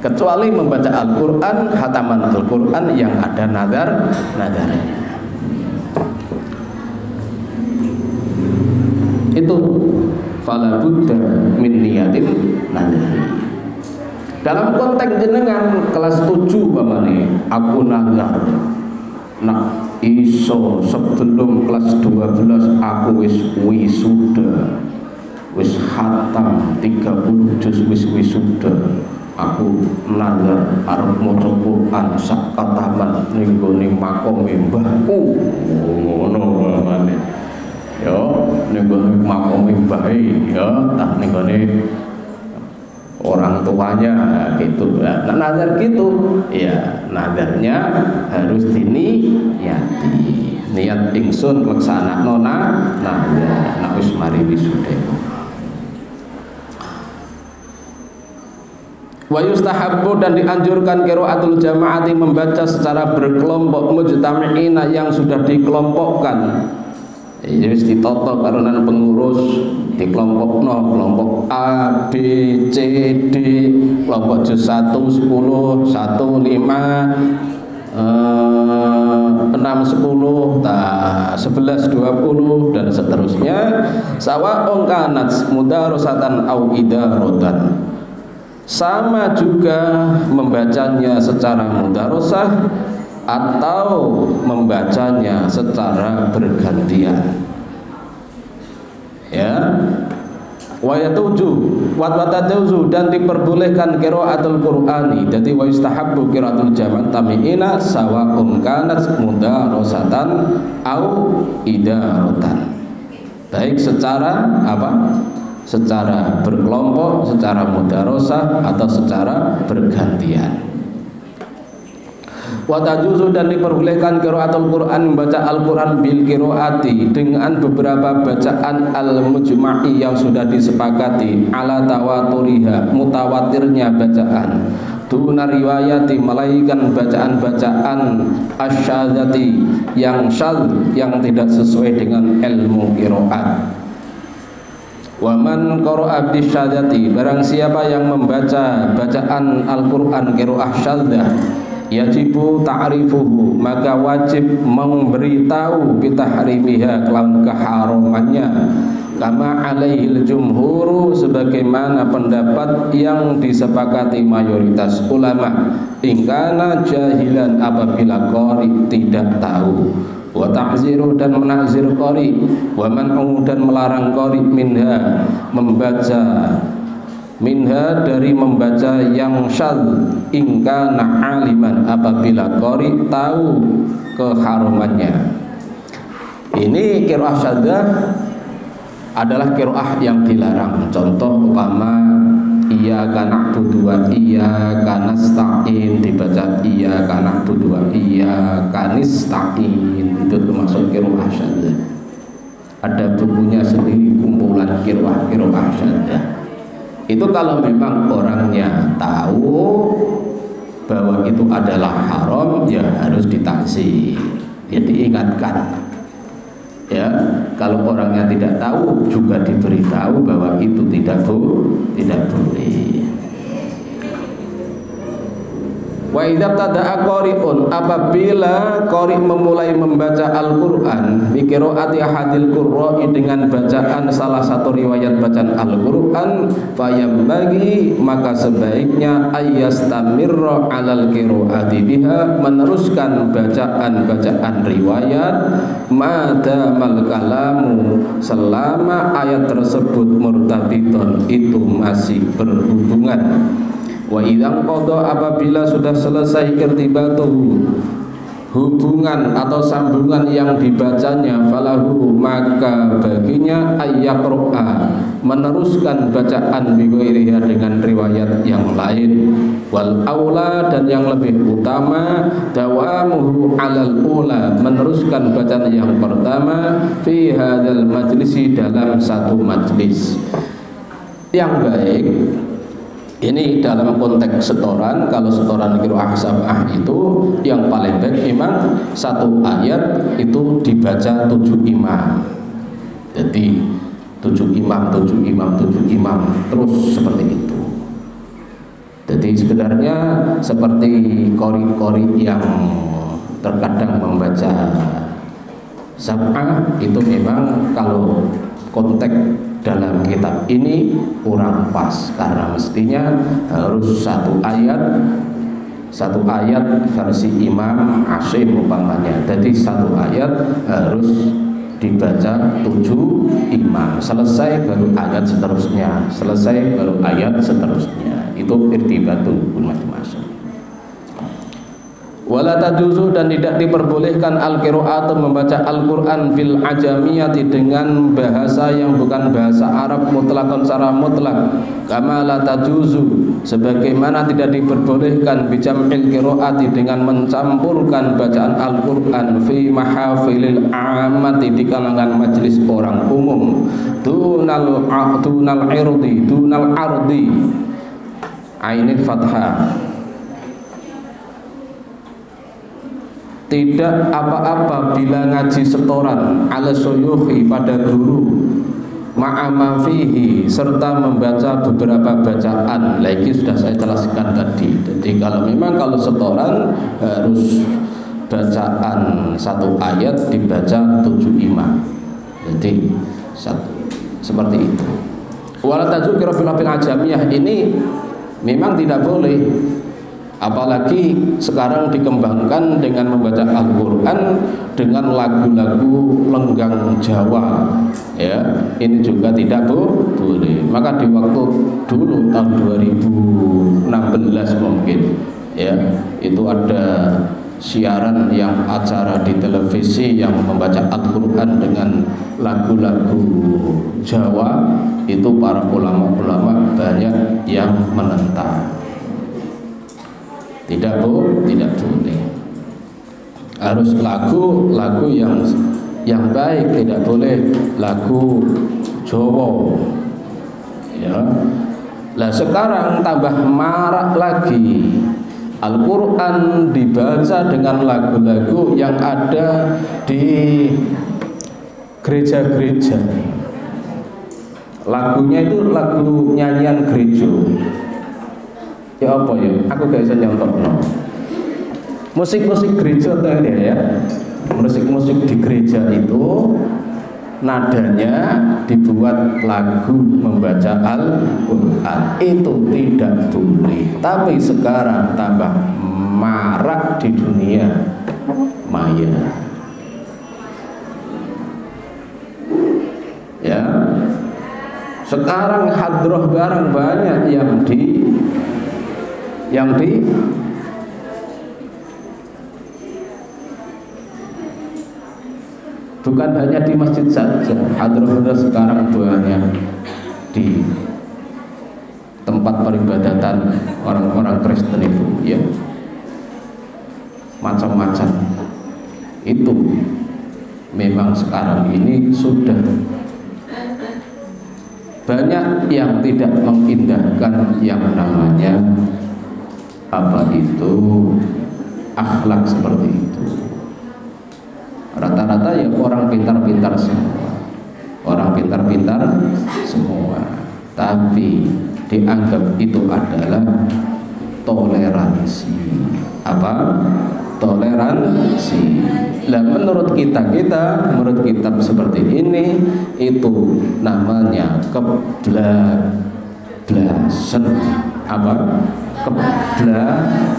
kecuali membaca Al-Quran khataman Al-Quran yang ada nazarnya itu fala budda min niyatin nazari. Dalam konteks jenengan kelas 7 pamane aku nazar nak iso sebelum kelas 12 aku wis wisuda wis khatam 30 juz wis wisuda aku nazar arep maca Quran sak kataman ning gone makome mbahku ngono mane yo ning gone makome mbahe ya tak ning gone orang tuanya gitu. Nah nazar gitu ya nazarnya harus diniyati niat ingsun laksanakno nazar nek wis mari wisuda. Wa yustahabbu dan dianjurkan qiraatul jamaati membaca secara berkelompok mujtami'ina yang sudah dikelompokkan. Ya wis ditoto karonan pengurus dikelompokno kelompok A, B, C, D, kelompok juz 1, 10, 1, 5, 6, 10, 11, 20 dan seterusnya. Sawa'un kanat mudarasatan au idaratan. Sama juga membacanya secara mudarasah atau membacanya secara bergantian. Ya. Wa yatuju wa tatajuzu dan diperbolehkan qiraatul Qur'ani. Jadi wa yustahabbu qiraatul jama' tamiina sawa'un kanat mudarasatan au idaratan. Baik secara apa? Secara berkelompok, secara mudarasah atau secara bergantian. Wa tajuzu dan diperbolehkan qiraatul Quran membaca Al-Quran bil qiraati dengan beberapa bacaan al-mujma'i yang sudah disepakati ala tawaturiha mutawatirnya bacaan duna riwayati melainkan bacaan-bacaan asyadzati yang syadz yang tidak sesuai dengan ilmu qiraat. Wa man qara'a bisyadzati barang siapa yang membaca bacaan Al-Qur'an qiraah syadzah yajibu ta'rifuhu maka wajib memberitahu bitahrimiha kelawan keharamannya kama alaihil jumhuru sebagaimana pendapat yang disepakati mayoritas ulama ingkana jahilan apabila qari tidak tahu wa ta'ziru dan menazir qari wa man'u dan melarang qari minha membaca minha dari membaca yang syadz ingkana aliman apabila qari tahu keharumannya Ini qiraah syadzah adalah qiraah yang dilarang. Contoh umpama iyyaka na'budu wa iyyaka nasta'in dibaca iyyaka na'budu wa iyyaka nasta'in, itu termasuk qiraah syadzah. Ada bukunya sendiri, kumpulan qiraah syadzah. Itu kalau memang orangnya tahu bahwa itu adalah haram, ya harus ditakzir, ya diingatkan. Ya, kalau orangnya tidak tahu juga diberitahu bahwa itu tidak boleh. Wa idza tada'a qari'un, apabila qari' memulai membaca Al-Qur'an bi qiraati ahadil qurra'i, dengan bacaan salah satu riwayat bacaan Al-Qur'an, fayambagi, maka sebaiknya ayyastamirra 'alal qiraati biha, meneruskan bacaan riwayat madamal kalamu, selama ayat tersebut murtabitun, itu masih berhubungan. Wa idzan qada, apabila sudah selesai irtibatuhu, hubungan atau sambungan yang dibacanya, falahu, maka baginya ayyaqra'a, meneruskan bacaan bighairiha, dengan riwayat yang lain. Wal aula, dan yang lebih utama, dawamuhu 'alal ula, meneruskan bacaan yang pertama, fi hadzal majlisi, dalam satu majlis. Yang baik ini dalam konteks setoran, kalau setoran qiraah sab'ah itu yang paling baik memang satu ayat itu dibaca 7 imam. Jadi 7 imam terus seperti itu. Jadi sebenarnya seperti qori yang terkadang membaca sab'ah itu memang kalau konteks dalam kitab ini kurang pas, karena mestinya harus satu ayat versi Imam Asyim umpamanya. Jadi satu ayat harus dibaca 7 imam, selesai baru ayat seterusnya, itu irtibatun masing-masing. Wala tajuzu, dan tidak diperbolehkan al-qiraatu, membaca Al-Qur'an bil ajamiyati, dengan bahasa yang bukan bahasa Arab mutlakon secara mutlak. Kama la tajuzu, sebagaimana tidak diperbolehkan bijam'il qiraati, dengan mencampurkan bacaan Al-Qur'an fi mahafilil ammati, di kalangan majelis orang umum. Dunal ardi, ainil fathah, tidak apa-apa bila ngaji setoran ala suyuhi, pada guru, ma'ama fihi, serta membaca beberapa bacaan. Lagi sudah saya jelaskan tadi. Jadi kalau setoran harus bacaan satu ayat dibaca 7 imam. Jadi seperti itu. Wala tazukira fil ajamiyah, ini memang tidak boleh. Apalagi sekarang dikembangkan dengan membaca Al-Quran dengan lagu-lagu lenggang Jawa, ya, ini juga tidak boleh. Maka di waktu dulu tahun 2016 mungkin, ya, itu ada siaran yang acara di televisi yang membaca Al-Quran dengan lagu-lagu Jawa, itu para ulama-ulama banyak yang menentang. Tidak boleh. Harus lagu yang baik, tidak boleh lagu Jawa. Ya. Lah sekarang tambah marak lagi, Al-Quran dibaca dengan lagu-lagu yang ada di gereja-gereja. Lagunya itu lagu nyanyian gereja. Ya apa ya? Aku gak bisa nyontok. Musik-musik gereja ya. Musik-musik di gereja itu nadanya dibuat lagu membaca Al-Quran, itu tidak boleh. Tapi sekarang tambah marak di dunia maya. Ya. Sekarang hadroh barang banyak yang Bukan hanya di masjid saja, hadrah-hadrah sekarang banyak di tempat peribadatan orang-orang Kristen itu, ya, macam-macam. Itu memang sekarang ini sudah banyak yang tidak mengindahkan yang namanya apa itu akhlak seperti itu. Rata-rata ya orang pintar-pintar semua, orang pintar-pintar semua, tapi dianggap itu adalah toleransi. Apa? Toleransi. Nah, menurut menurut kitab seperti ini, itu namanya kebablasan. Apa? Kebablasan,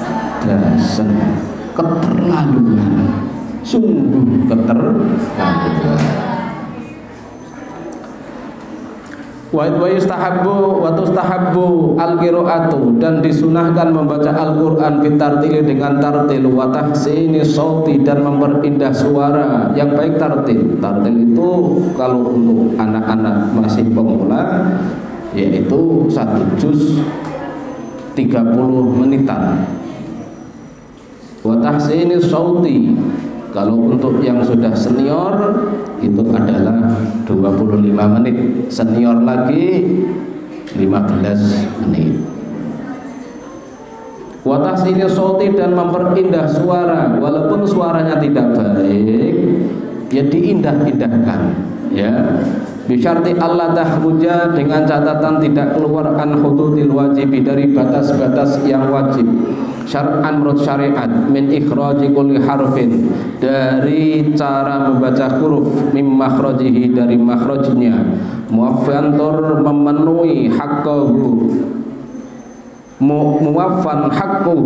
keterlaluan, sungguh keterlaluan. Wa tustahabbu al-qiraatu, dan disunahkan membaca Al-Qur'an bitartili dengan tartil, wa tahsini sauti, dan memperindah suara yang baik. Tartil itu kalau untuk anak-anak masih pemula yaitu 1 juz 30 menitan. Wa tahsini sauti, kalau untuk yang sudah senior itu adalah 25 menit, senior lagi 15 menit. Wa tahsini sauti, dan memperindah suara, walaupun suaranya tidak baik ya diindah-indahkan, ya. Bisyarti Allah tahruja, dengan catatan tidak keluar an hududil wajibi, dari batas-batas yang wajib. Syar'an menurut syariat, min ikhraji kulli harfin, dari cara membaca huruf, mim makhrajihi, dari makhrajnya, muwaffantur, memenuhi haqqahu, muwaffan haqquhu,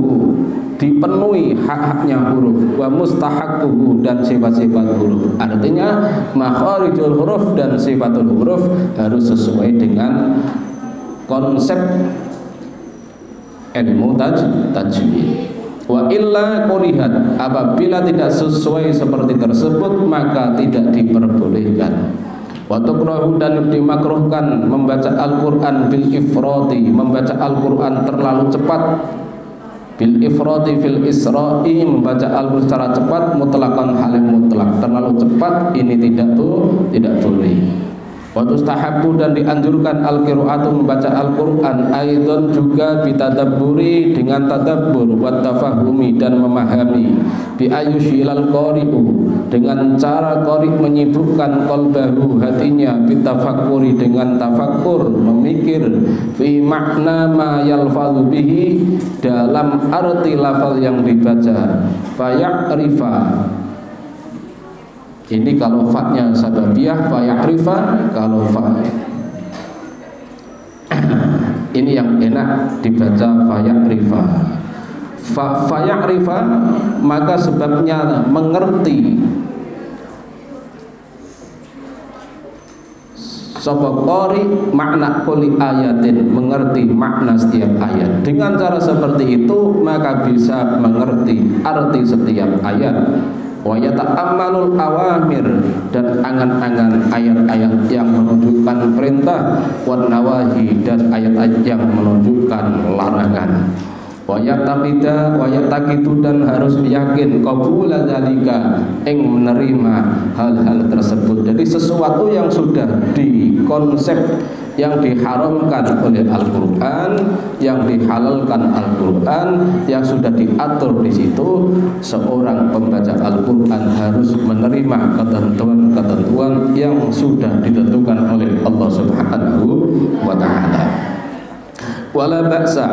dipenuhi hak-haknya huruf, wa mustahaqquhu, dan sifat-sifat huruf. Artinya makharijul huruf dan sifatul huruf harus sesuai dengan konsep ilmu tajwid. Wa illa kurihat, apabila tidak sesuai seperti tersebut maka tidak diperbolehkan. Wa tukrahu, dan dimakruhkan membaca Al-Qur'an bil ifrati, membaca Al-Qur'an terlalu cepat. Bil ifrati fil isra'i, membaca Al-Qur'an secara cepat, mutlaqan halim mutlak, terlalu cepat ini tidak boleh. Wa tustahabbu, dan dianjurkan al-qiraatu, membaca Al-Qur'an, aidon juga bitadabburi, dengan tadabbur, wa tafahumi, dan memahami, bi ayyushilal qari'u, dengan cara qari menyibukkan qalbahu, hatinya, bitafakuri, dengan tafakkur, memikir, fi makna ma yalfadhu bihi, dalam arti lafal yang dibaca, faya'rifa. Ini kalau fa-nya sababiyah, faya'rifa. Kalau fa ini yang enak dibaca faya'rifa. Faya'rifa, maka sebabnya mengerti. Sapa qari makna kulli ayatin, mengerti makna setiap ayat. Dengan cara seperti itu maka bisa mengerti arti setiap ayat. Wa yata'ammalul awamir, dan angan-angan ayat-ayat yang menunjukkan perintah, wan nawahi, dan ayat-ayat yang menunjukkan larangan. Wa yataqidu, dan harus yakin qabula dzalika, ing menerima hal-hal tersebut. Jadi sesuatu yang sudah dikonsep, yang diharamkan oleh Al-Qur'an, yang dihalalkan Al-Qur'an, yang sudah diatur di situ, seorang pembaca Al-Qur'an harus menerima ketentuan-ketentuan yang sudah ditentukan oleh Allah Subhanahu wa ta'ala. Wala ba'sa,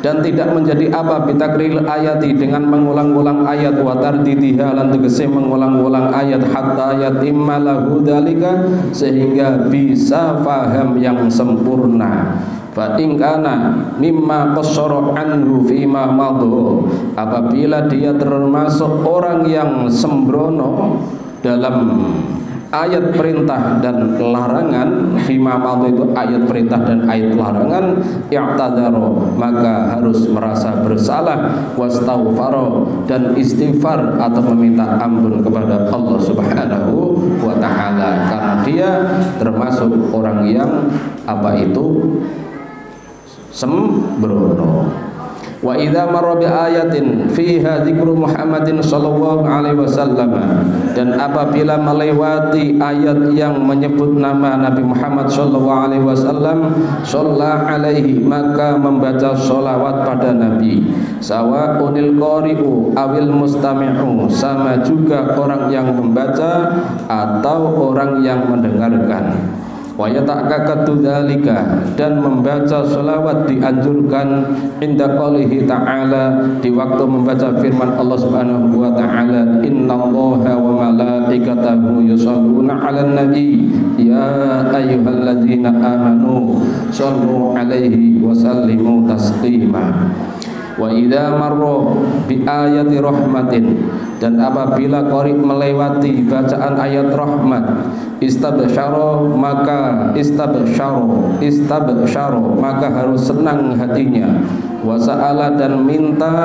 dan tidak menjadi apa bitakril ayati, dengan mengulang-ulang ayat, wa tardidiha, lan tegese mengulang-ulang ayat, hatta yatimma lahu dzalika, sehingga bisa faham yang sempurna. Fa in kana mimma qassara anhu fima madhu, apabila dia termasuk orang yang sembrono dalam ayat perintah dan larangan, fima madha itu ayat perintah dan ayat larangan, i'tadzaro maka harus merasa bersalah, wastaghfara dan istighfar atau meminta ampun kepada Allah Subhanahu wa taala, karena dia termasuk orang yang apa itu sembrono. Wa idza marra bi ayatin fiha dzikru Muhammadin sallallahu alaihi wasallam, dan apabila melewati ayat yang menyebut nama Nabi Muhammad sallallahu alaihi wasallam, shalla alaihi maka membaca sholawat pada Nabi, sawaunil qari'u awil mustami'u, sama juga orang yang membaca atau orang yang mendengarkan. Wa yata'akkadu dzalika, dan membaca sholawat dianjurkan inda qoulihi ta'ala, di waktu membaca firman Allah Subhanahu wa taala, innallaha wa malaikatahu yusholluna 'alan nabi ya ayyuhalladzina amanu shollu 'alaihi wa sallimu taslima. Wa idza marra bi ayati rahmatin, dan apabila qari melewati bacaan ayat rahmat, istabsyara maka harus senang hatinya, wa sa'ala dan minta,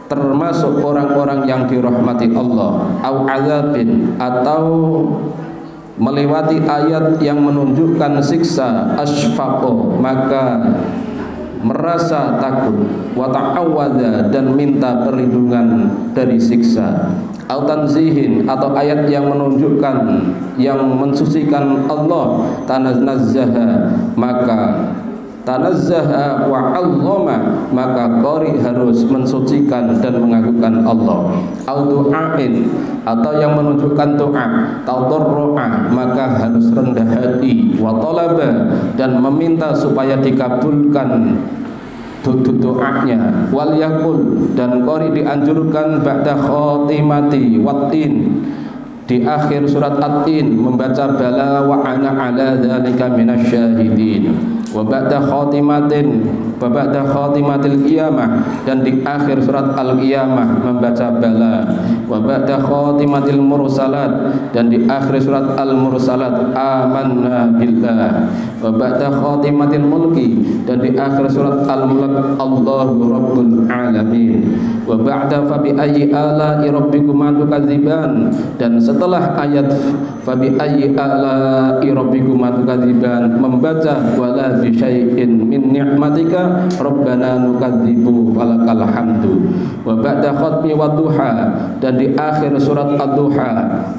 termasuk orang-orang yang dirahmati Allah, au azabin atau melewati ayat yang menunjukkan siksa, asfaqo maka merasa takut, wa ta'awwadha dan minta perlindungan dari siksa, au tanzihin atau ayat yang menunjukkan yang mensucikan Allah, tanazzaha wa 'azzama maka qari harus mensucikan dan mengagungkan Allah, au du'ain atau yang menunjukkan doa, tadarru'a maka harus rendah hati, wa talaba dan meminta supaya dikabulkan doanya, wal yakul dan qari dianjurkan ba'da khatimati wattin, di akhir surat At-Tin membaca bala wa ana ala dzalika minasyahidin, wa ba'da khatimatil qiyamah dan di akhir surat Al-Qiyamah membaca bala, wa ba'da khatimatil mursalat dan di akhir surat Al-Mursalat amanna billah, wa ba'da khatimatil mulki dan di akhir surat Al-Mulk Allahu rabbul alamin, wa ba'da fa bi ayyi ala'i rabbikuma tukadziban, dan setelah ayat fa bi ayyi ala'i rabbikuma tukadziban membaca wala bi syai'in min ni'matika rabbana nukadzibu falakal hamdu, wa ba'da khatmi wadduha dan di akhir surat ad-duha,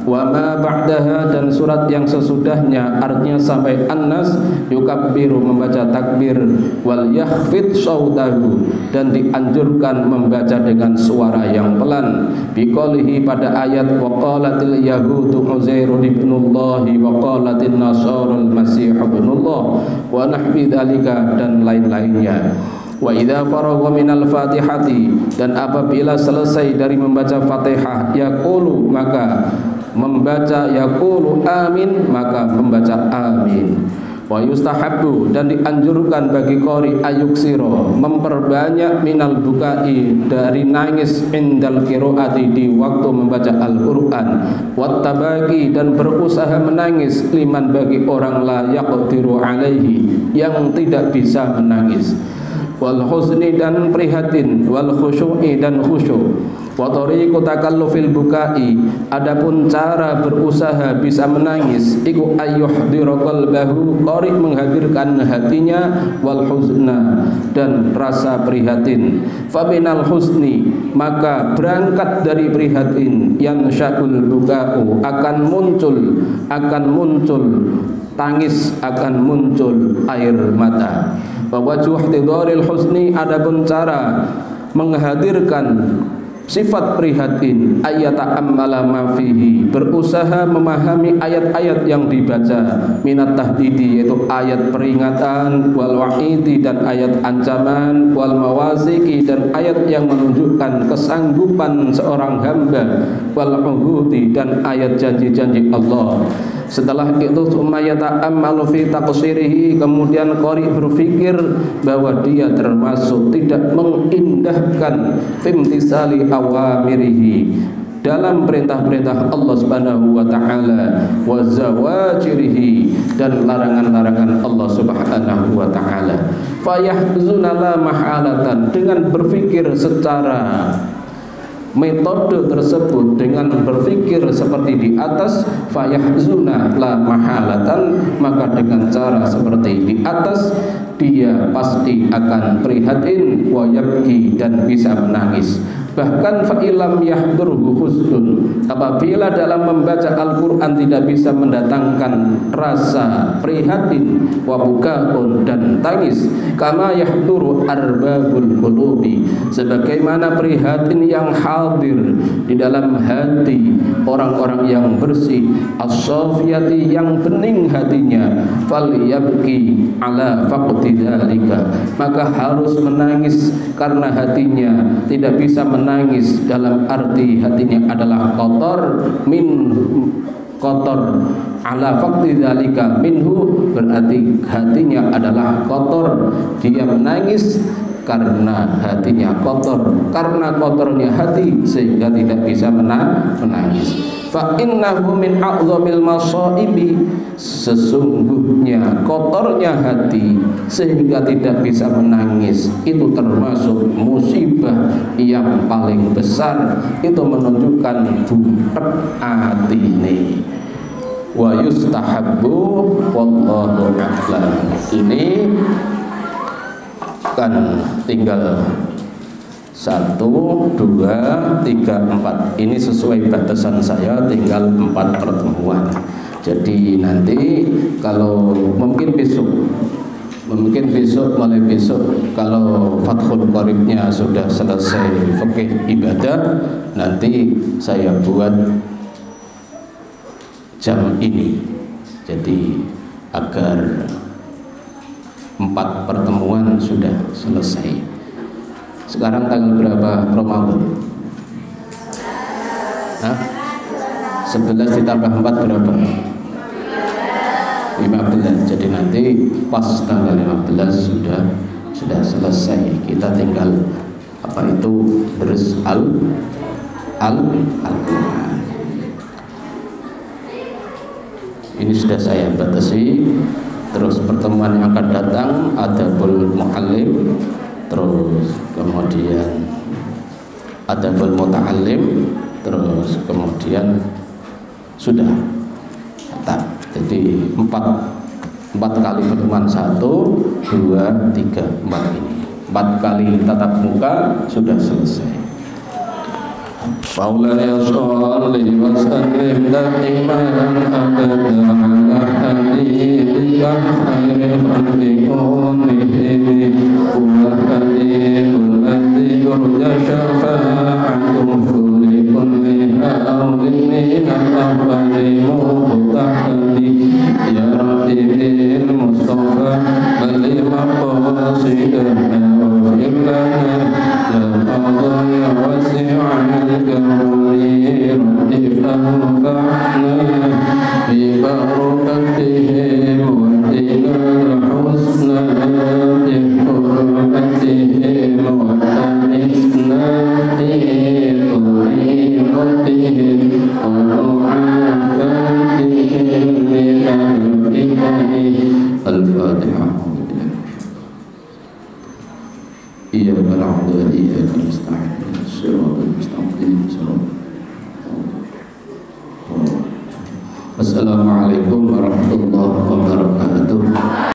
wa ma ba'daha dan surat yang sesudahnya artinya sampai An-Nas, yukabbiru membaca takbir, wal yakhfid sautahu dan dianjurkan membaca dengan suara yang pelan, biqaulihi pada ayat wa qalatil yahudu Uzairun ibnullah wa qalatin nasarul masih ibnullah wa nahwi dzalika dan lain-lainnya. Wa idza faragha minal fatihati dan apabila selesai dari membaca Fatihah, yaqulu maka membaca, yaqulu amin maka membaca amin. Wa yustahabbu dan dianjurkan bagi qari ayuksiro memperbanyak minal bukai dari nangis indal qiraati di waktu membaca Al-Qur'an, wat tabaki dan berusaha menangis liman bagi orang la yaqdiru alaihi yang tidak bisa menangis, wal husni dan prihatin, wal khusyu'i dan khusyuk, wa tariqu takallufil bukai adapun cara berusaha bisa menangis iku ayyuhdira qalbahu qari menghadirkan hatinya, wal huzna dan rasa prihatin, fa binal husni maka berangkat dari prihatin yang syakul bukau akan muncul tangis, akan muncul air mata. Wa wajhu ihtidaril husni adapun cara menghadirkan sifat prihatin ayata ammala ma fihi berusaha memahami ayat-ayat yang dibaca, minat tahdidi yaitu ayat peringatan, wal wa'idi dan ayat ancaman, wal mawaziki dan ayat yang menunjukkan kesanggupan seorang hamba, wal uhudi dan ayat janji-janji Allah. Setelah itu sumayata ammalu fi taqsirihi kemudian qari berpikir bahwa dia termasuk tidak mengindahkan fimtisali awamirihi dalam perintah-perintah Allah Subhanahu wa taala, wa zawajirihi, dan larangan-larangan Allah Subhanahu wa taala. Fayahzuna la mahalatan, dengan berpikir secara metode tersebut, dengan berpikir seperti di atas, fayahzuna la mahalatan, maka dengan cara seperti di atas dia pasti akan prihatin, wa yabki, dan bisa menangis. Bahkan fa'ilam yahdurhu husnun, apabila dalam membaca Al-Quran tidak bisa mendatangkan rasa prihatin, wa bukaun, dan tangis, kama yahduru arbabul qulubi, sebagaimana prihatin yang hadir di dalam hati orang-orang yang bersih, as-safiyati, yang bening hatinya, falyabki ala faqdi dzalika, maka harus menangis karena hatinya tidak bisa menangis dalam arti hatinya adalah kotor, kotor ala faqdi dzalika minhu, berarti hatinya adalah kotor, dia menangis karena hatinya kotor, karena kotornya hati sehingga tidak bisa menangis. Fa innahu min a'zamil masaibi, sesungguhnya kotornya hati sehingga tidak bisa menangis itu termasuk musibah yang paling besar. Itu menunjukkan butek hati ini. Wa yustahabbu wallahu a'lam. Ini kan tinggal 1, 2, 3, 4. Ini sesuai batasan saya, tinggal 4 pertemuan. Jadi nanti kalau mungkin besok, mulai besok, kalau Fathul Qoribnya sudah selesai fikih ibadah, nanti saya buat jam ini. Jadi agar 4 pertemuan sudah selesai. Sekarang tanggal berapa Ramadan? 11 ditambah 4 berapa? 15. Jadi nanti pas tanggal 15 sudah selesai. Kita tinggal apa itu terus Al-Quran. Ini sudah saya batasi. Terus pertemuan yang akan datang Adabul Muallim, terus kemudian Adabul Muta'allim, terus kemudian sudah tak. Jadi 4 kali pertemuan, 1, 2, 3, 4 ini 4 kali tatap muka sudah selesai. Maulana sholli wa sallim daiman abada ala habibika khairil khalqi kullihim wa habibul ladzi yurja syafa'atuhu li kulli hawlin min al-ahwali muhtahli ya rabbi bil mustafa bali maqasidana wa illana la qadaya wasi'an كريم فانفعنا ببركتهم وإلى الحسنى بحرمتهم وأنسنا في طريقتهم ومعافاتهم من الفتن. الفاتحة. إياك نعبد وإياك نستعين الصراط المستقيم صراط. Wassalamualaikum warahmatullahi wabarakatuh.